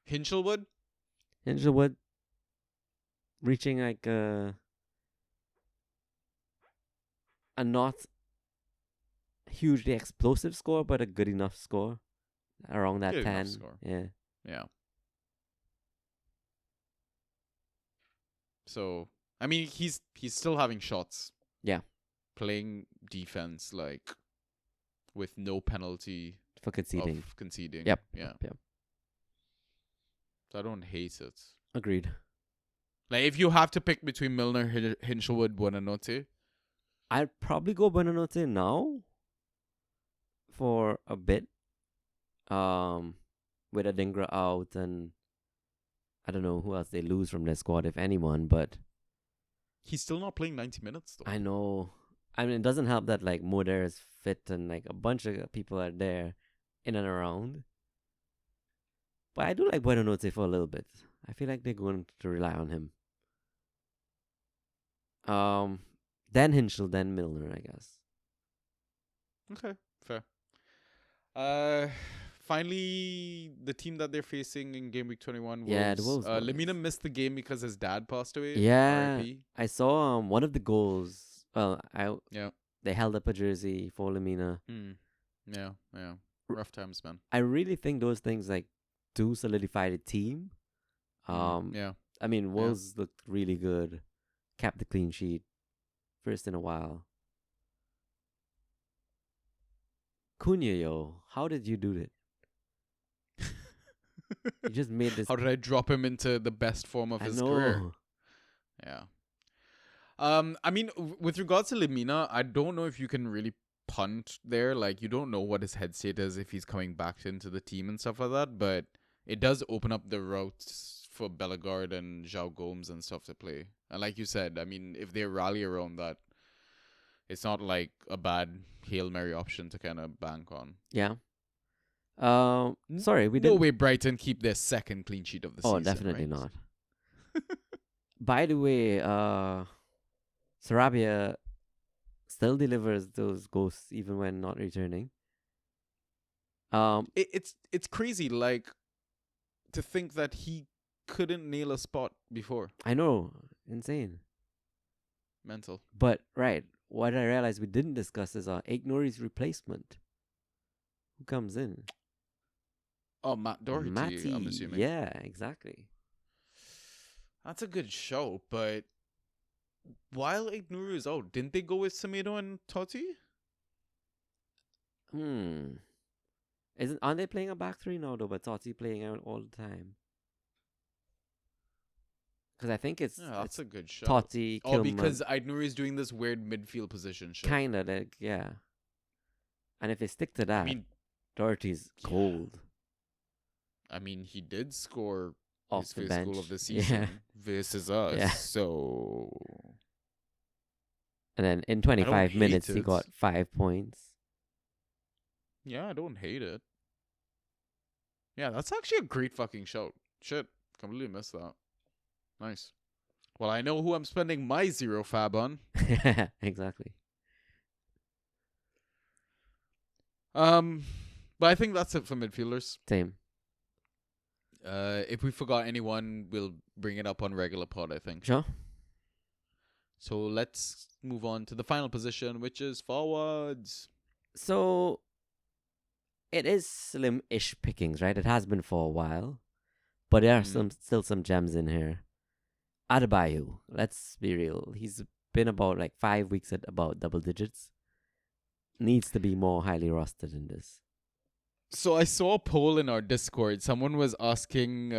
Hinchelwood? Hingelwood reaching like a not hugely explosive score, but a good enough score. Around that Good enough 10. score. Yeah. Yeah. So I mean he's still having shots. Yeah. Playing defense like with no penalty For conceding. of conceding. Yep. Yeah. Yep. So I don't hate it. Agreed. Like if you have to pick between Milner, Hinchelwood, Buonanotte, I'd probably go Buonanotte now for a bit. With Adingra out and I don't know who else they lose from their squad, if anyone, but he's still not playing 90 minutes though. I know. I mean, it doesn't help that like Moder is fit and like a bunch of people are there in and around. But I do like Buonanotte for a little bit. I feel like they're going to rely on him. Then Hinchel, then Milner, I guess. Okay, fair. Finally, the team that they're facing in game week 21 was Yeah, the Wolves boys. Lemina missed the game because his dad passed away. Yeah, RIP. I saw one of the goals. Well, Yeah. they held up a jersey for Lemina. Yeah. Rough times, man. I really think those things like do solidify the team. Yeah. I mean, Wolves looked really good, kept the clean sheet, first in a while. Cunha, yo, how did you do it? You just made this. How did I drop him into the best form of his career? Yeah. I mean, with regards to Lemina, I don't know if you can really punt there. Like, you don't know what his head state is if he's coming back into the team and stuff like that. But it does open up the routes for Bellegarde and João Gomes and stuff to play. And like you said, I mean, if they rally around that, it's not like a bad Hail Mary option to kind of bank on. Yeah. Sorry, we No didn't. way Brighton keep their second clean sheet of the season. Oh, definitely right? not. By the way, Sarabia still delivers those ghosts even when not returning. It's crazy, like, to think that he couldn't nail a spot before. I know, insane. Mental. But right, what I realized we didn't discuss is Ignori's replacement. Who comes in? Oh, Matt Doherty, Matty. I'm assuming. Yeah, exactly. That's a good show, but while Ignuru is out, didn't they go with Semedo and Totti? Aren't they playing a back three now though? But Totti playing out all the time. Because I think it's that's a good show. Totti. Oh, Kilman. because Ignuru is doing this weird midfield position shit. Kinda like yeah. And if they stick to that, I mean, Doherty's cold. I mean, he did score Off his the first bench. goal of the season versus us. Yeah. So And then in 25 hate minutes, he it. got 5 points. yeah, I don't hate it. Yeah, that's actually a great fucking show. Shit, completely missed that. Nice. Well, I know who I'm spending my 0 fab on. Exactly. But I think that's it for midfielders. Same. If we forgot anyone, we'll bring it up on regular pod, I think. Sure. So let's move on to the final position, which is forwards. So it is slim-ish pickings, right? It has been for a while, but there are still some gems in here. Adebayo, let's be real. He's been about like 5 weeks at about double digits. Needs to be more highly rostered in this. So I saw a poll in our Discord. Someone was asking,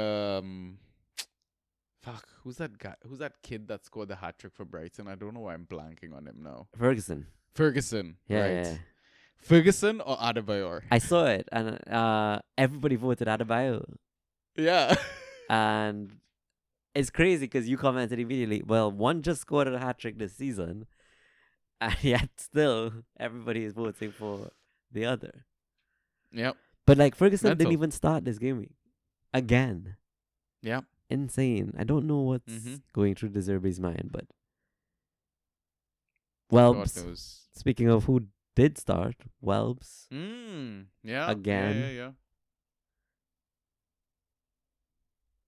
who's that guy? Who's that kid that scored the hat trick for Brighton? I don't know why I'm blanking on him now. Ferguson. Yeah, right. Yeah. Ferguson or Adebayor? I saw it, and everybody voted Adebayo. Yeah. And it's crazy because you commented immediately, well, one just scored a hat trick this season, and yet still everybody is voting for the other. Yep. But like Ferguson didn't Mental. even start this game week. Again. Yep. Insane. I don't know what's Mhm. going through De Zerbi's mind, but God Welbs. knows. Speaking of who did start, Welbs Yeah. again. Yeah.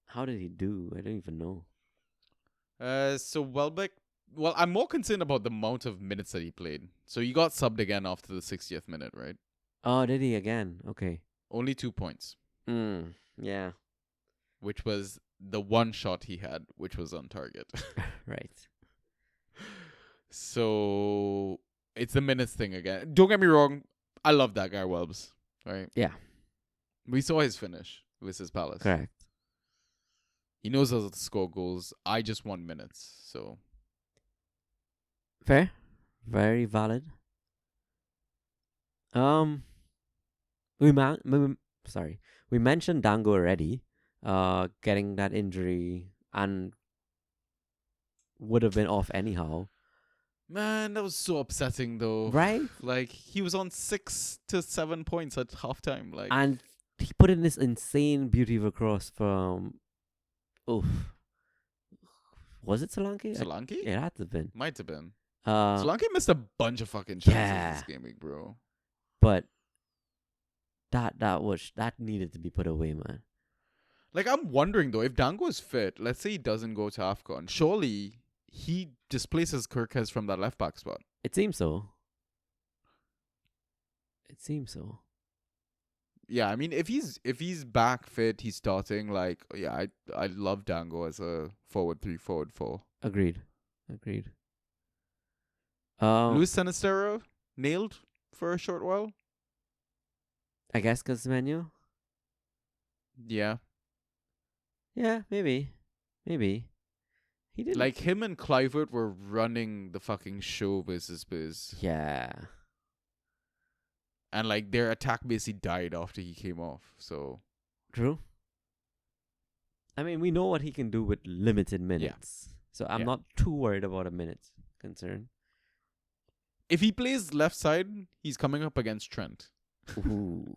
How did he do? I don't even know. So Welbeck. Well, I'm more concerned about the amount of minutes that he played. So he got subbed again after the 60th minute, right? Oh, did he again? Okay. Only 2 points, Yeah. which was the one shot he had, which was on target. Right. So it's the minutes thing again. Don't get me wrong. I love that guy, Welbs. Right? Yeah. We saw his finish with his Palace. Correct. He knows how to score goals. I just want minutes. So Fair. Very valid. We mentioned Dango already. Getting that injury and would have been off anyhow. man, that was so upsetting though. Right? Like he was on 6 to 7 points at halftime. Like And he put in this insane beauty of a cross from was it Solanke? Solanke? Yeah, it had to have been. Might have been. Uh Solanke missed a bunch of fucking chances yeah. this game week, bro. But that needed to be put away, man. Like I'm wondering though, if Dango is fit, let's say he doesn't go to AFCON, surely he displaces Kirkes from that left back spot. It seems so. Yeah, I mean if he's back fit, he's starting. Like yeah, I love Dango as a forward 3, forward 4. Agreed. Luis Sinistero nailed for a short while. I guess because menu. Yeah, Yeah, maybe. He didn't. like him and Clivert were running the fucking show versus Biz, Yeah. and like their attack basically died after he came off. So True. I mean, we know what he can do with limited minutes. So I'm Yeah. not too worried about a minute concern. if he plays left side, he's coming up against Trent. Ooh.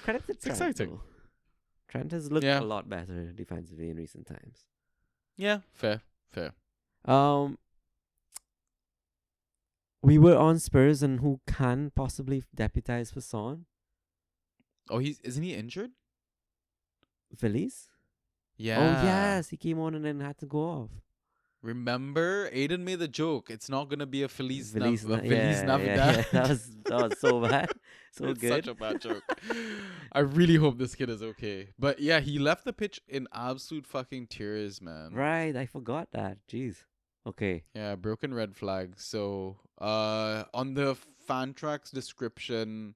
Credit to Trent. exciting. Though. Trent has looked Yeah. a lot better defensively in recent times. Yeah, fair. We were on Spurs and who can possibly deputize for Son? Oh, isn't he injured? Feliz? Yeah. Oh yes, he came on and then had to go off. Remember, Aiden made the joke. It's not gonna be a Feliz Feliz Navidad. Yeah. That was so bad. So it's good. such a bad joke. I really hope this kid is okay. But yeah, he left the pitch in absolute fucking tears, man. Right, I forgot that. Jeez. Okay. Yeah, broken red flag. So, on the Fantrax description,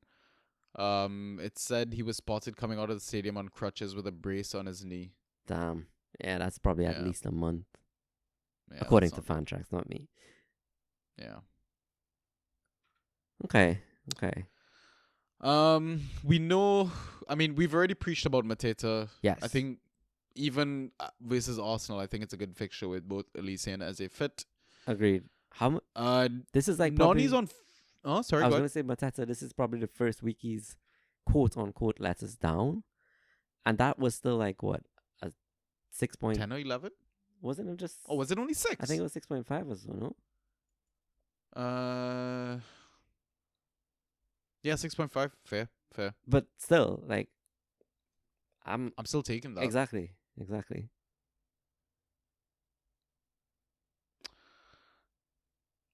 it said he was spotted coming out of the stadium on crutches with a brace on his knee. Damn. Yeah, that's probably at Yeah. least a month. Yeah, According to that's not Fantrax, not me. good. Yeah. Okay. We know. I mean, we've already preached about Mateta. Yes. I think even versus Arsenal, I think it's a good fixture with both Elise and as a fit. Agreed. How this is like Noni's probably, on. Oh, sorry. I was go going to ahead. say Mateta, this is probably the first week he's quote unquote let us down. And that was still like what? A 6 point 10 or 11? wasn't it just Oh, was it only 6? I think it was 6.5 or so, no? Yeah, 6.5. Fair. But still, like I'm still taking that. exactly.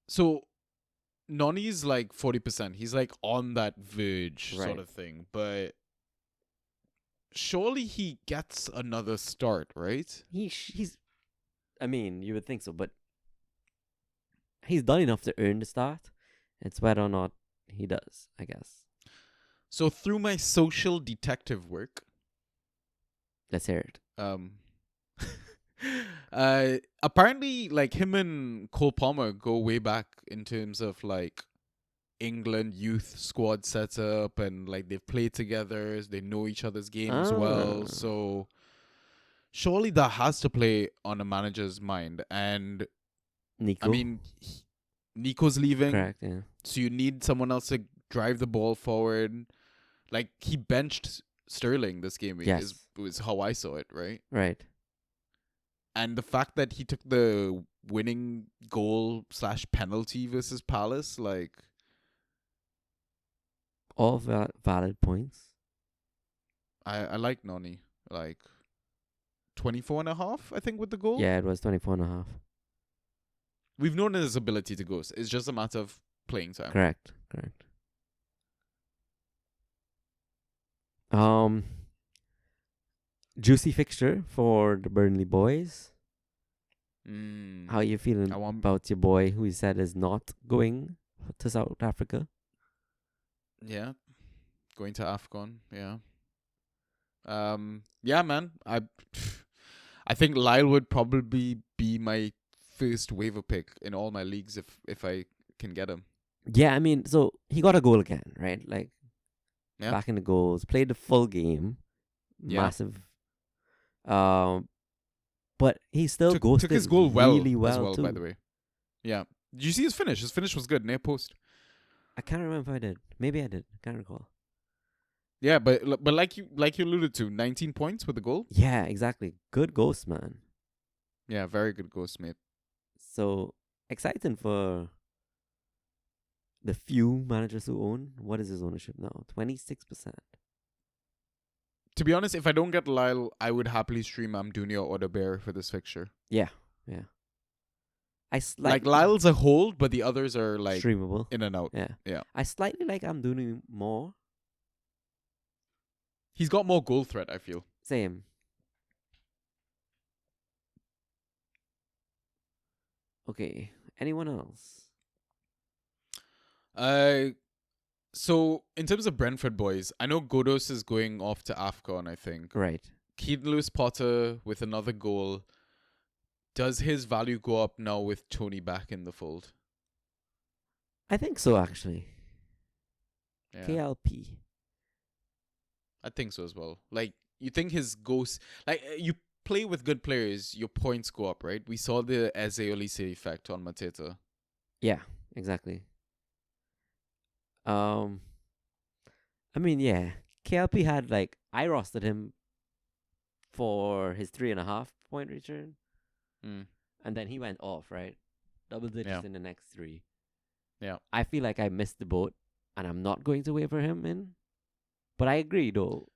So, Noni's like 40%. He's like on that verge Right. sort of thing. But surely he gets another start, right? He's I mean, you would think so, but he's done enough to earn the start. It's whether or not he does, I guess. So, through my social detective work, Let's hear it. apparently like him and Cole Palmer go way back in terms of like England youth squad setup, and like they've played together, they know each other's games well, Ah. so surely that has to play on a manager's mind. And Nico. I mean Nico's leaving, correct, yeah. so you need someone else to drive the ball forward. Like, he benched Sterling this game week Yes. was how I saw it, right? Right. And the fact that he took the winning goal / penalty versus Palace, like, All valid points. I like Noni. Like, 24.5, I think, with the goal. Yeah, it was 24.5. We've known his ability to ghost. It's just a matter of playing time. Correct. Juicy fixture for the Burnley boys. How you feeling about your boy who you said is not going to South Africa? Yeah, going to AFCON. Yeah. Yeah, man. I think Lyle would probably be my first waiver pick in all my leagues if I can get him. Yeah, I mean, so he got a goal again, right? Like, Yeah. back in the goals, played the full game, Yeah. massive. But he still ghosted took his goal really well as well well, too. by the way. Yeah. Did you see his finish? His finish was good, near post. I can't remember if I did. Maybe I did. I can't recall. Yeah, but like you alluded to, 19 points with the goal. Yeah, exactly. Good ghost, man. Yeah, very good ghost, mate. So exciting for the few managers who own. What is his ownership now? 26%. To be honest, if I don't get Lyle, I would happily stream Amdunia or Bear for this fixture. Yeah. Like, Lyle's a hold, but the others are like streamable. in and out. Yeah. I slightly like Amdunia more. He's got more goal threat, I feel. Same. Okay. Anyone else? So in terms of Brentford boys, I know Godos is going off to AFCON, I think. Right. Keaton Lewis Potter with another goal. Does his value go up now with Tony back in the fold? I think so, actually. Yeah. KLP. I think so as well. Like, you think his ghost... Like, you play with good players, your points go up, right? We saw the Eze Olise effect on Mateta. Yeah, exactly. I mean, yeah. KLP had, like... I rostered him for his 3.5 point return. And then he went off, right? Double digits in the next 3. Yeah. I feel like I missed the boat, and I'm not going to waiver him in. But I agree, though.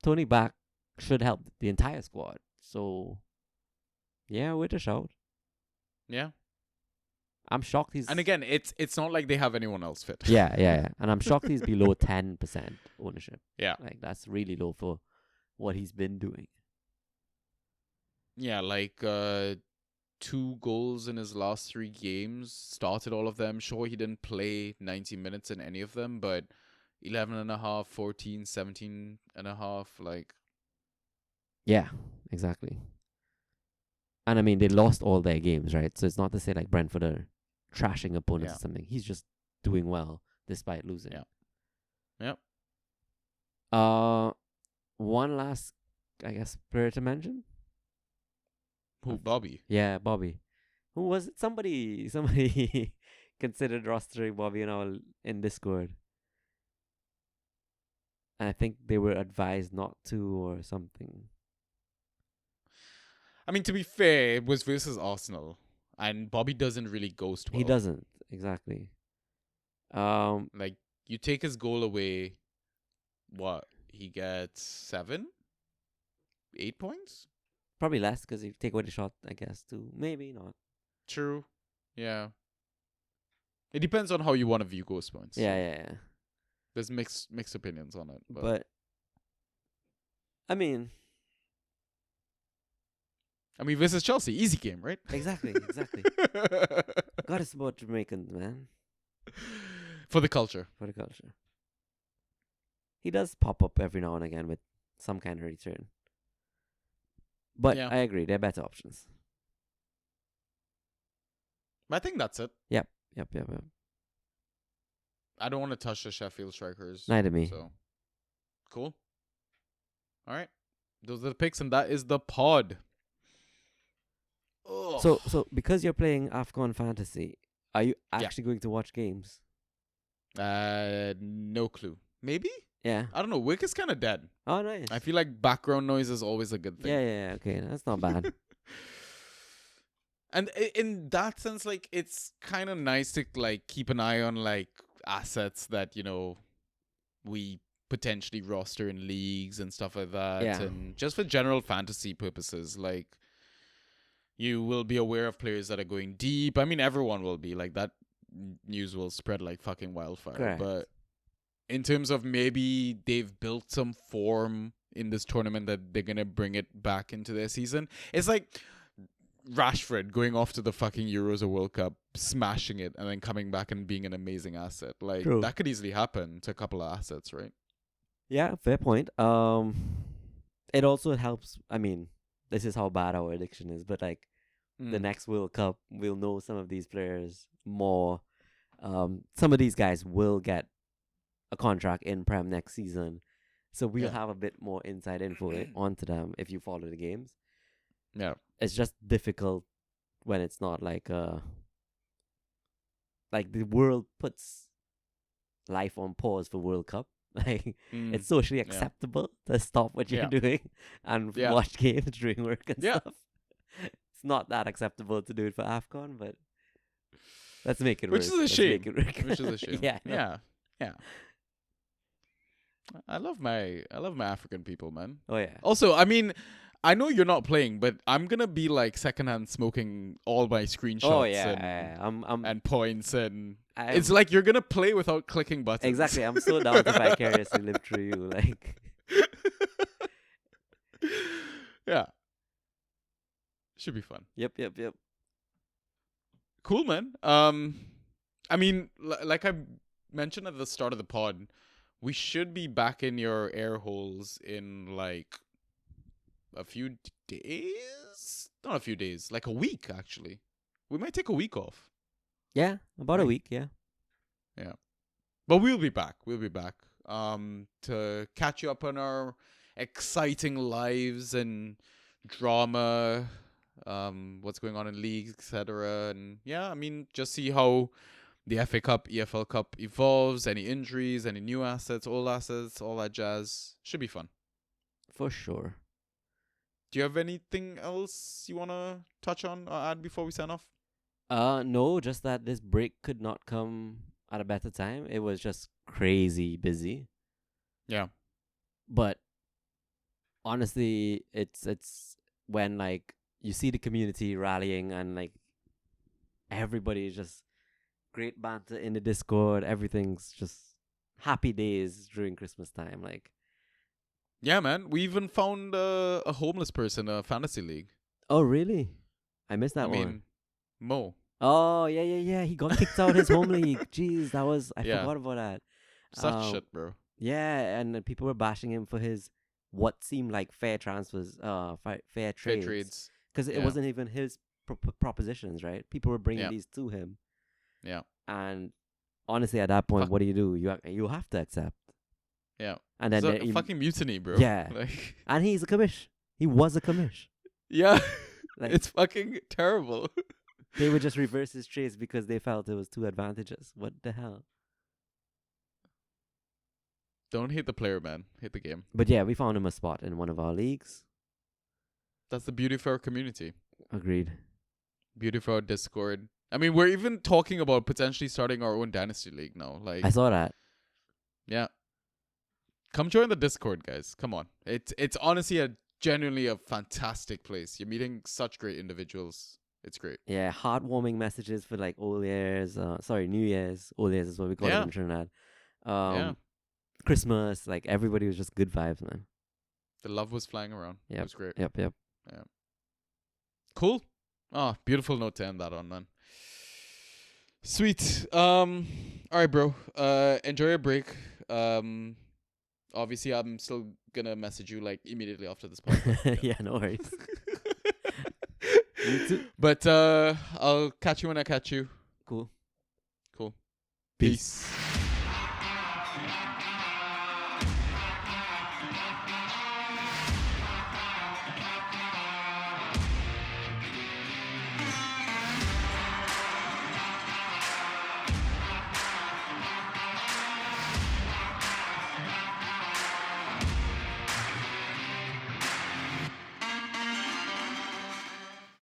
Tony back should help the entire squad. So, yeah, with a shout. Yeah. I'm shocked he's... And again, it's not like they have anyone else fit. Yeah. And I'm shocked he's below 10% ownership. Yeah. Like, that's really low for what he's been doing. Yeah, like 2 goals in his last 3 games. Started all of them. Sure, he didn't play 90 minutes in any of them, but 11.5, 14, 17.5, like... Yeah, exactly. And I mean, they lost all their games, right? So it's not to say like Brentford are trashing opponents or something. He's just doing well despite losing. Yeah. One last, I guess, player to mention. Who? Bobby? Yeah, Bobby. Who was it? Somebody considered rostering Bobby in Discord. And I think they were advised not to or something. I mean, to be fair, it was versus Arsenal. And Bobby doesn't really ghost well. He doesn't, exactly. Like, you take his goal away, what? He gets 7? 8 points? Probably less because you take away the shot, I guess, too. Maybe not. True. Yeah. It depends on how you want to view ghost points. Yeah. There's mixed opinions on it. But I mean, versus Chelsea, easy game, right? Exactly. Gotta support Jamaicans, man. For the culture. He does pop up every now and again with some kind of return. But Yeah. I agree, they're better options. I think that's it. Yep. I don't want to touch the Sheffield strikers. Neither me. So, cool. All right. Those are the picks, and that is the pod. Ugh. So because you're playing AFCON Fantasy, are you actually going to watch games? No clue. Maybe? Yeah. I don't know. Wick is kind of dead. Oh, nice. I feel like background noise is always a good thing. Yeah. Okay, that's not bad. And in that sense, like, it's kind of nice to like keep an eye on like assets that, you know, we potentially roster in leagues and stuff like that. Yeah. And just for general fantasy purposes, like, you will be aware of players that are going deep. I mean, everyone will be like that. News will spread like fucking wildfire. Correct. But in terms of maybe they've built some form in this tournament that they're gonna bring it back into their season. It's like Rashford going off to the fucking Euros or World Cup, smashing it, and then coming back and being an amazing asset. Like, True. that could easily happen to a couple of assets, right? Yeah, fair point. It also helps. I mean, this is how bad our addiction is, but like the next World Cup, we'll know some of these players more. Some of these guys will get a contract in Prem next season, so we'll have a bit more inside info onto them if you follow the games. Yeah. It's just difficult when it's not like the world puts life on pause for World Cup. Like it's socially acceptable to stop what you're doing and watch games during work and stuff. It's not that acceptable to do it for AFCON, but let's make it work. Which is a shame. Which is a shame. Yeah. I love my African people, man. Oh yeah. Also, I mean, I know you're not playing, but I'm gonna be like secondhand smoking all my screenshots. Oh yeah, and points, and it's like you're gonna play without clicking buttons. Exactly. I'm so down to vicariously live through you, like. Yeah. Should be fun. Yep. Cool, man. I mean, like I mentioned at the start of the pod, we should be back in your air holes in like a few days. Not a few days, like a week actually. We might take a week off. Yeah, about a week. Yeah. But we'll be back. To catch you up on our exciting lives and drama, what's going on in leagues, etc. And yeah, I mean, just see how the FA Cup, EFL Cup evolves, any injuries, any new assets, all that jazz. Should be fun. For sure. Do you have anything else you want to touch on or add before we sign off? No, just that this break could not come at a better time. It was just crazy busy. Yeah. But honestly, it's when like you see the community rallying and like everybody is just great banter in the Discord. Everything's just happy days during Christmas time. Like, yeah, man. We even found a homeless person, a fantasy league. Oh, really? I missed that one. I mean, Mo. Oh, yeah. He got kicked out his home league. Jeez, I forgot about that. Such shit, bro. Yeah, and people were bashing him for his what seemed like fair transfers, fair trades. Because it wasn't even his propositions, right? People were bringing these to him. Yeah. And honestly, at that point, what do? You have to accept. Yeah. And then it's a fucking mutiny, bro. Yeah. Like, and he's a commish. He was a commish. Yeah. Like, it's fucking terrible. They would just reverse his trades because they felt it was too advantageous. What the hell? Don't hate the player, man. Hate the game. But yeah, we found him a spot in one of our leagues. That's the beauty of our community. Agreed. Beauty of our Discord. I mean, we're even talking about potentially starting our own Dynasty League now. Like, I saw that. Yeah. Come join the Discord, guys. Come on. It's honestly genuinely a fantastic place. You're meeting such great individuals. It's great. Yeah, heartwarming messages for like New Year's. Old Year's is what we call it in Trinidad. Christmas, like everybody was just good vibes, man. The love was flying around. It was great. Yep. Yeah. Cool. Oh, beautiful note to end that on, man. Sweet. All right, bro. Enjoy your break. Obviously, I'm still gonna message you like immediately after this podcast. Yeah, no worries. You too. But I'll catch you when I catch you. Cool. Peace.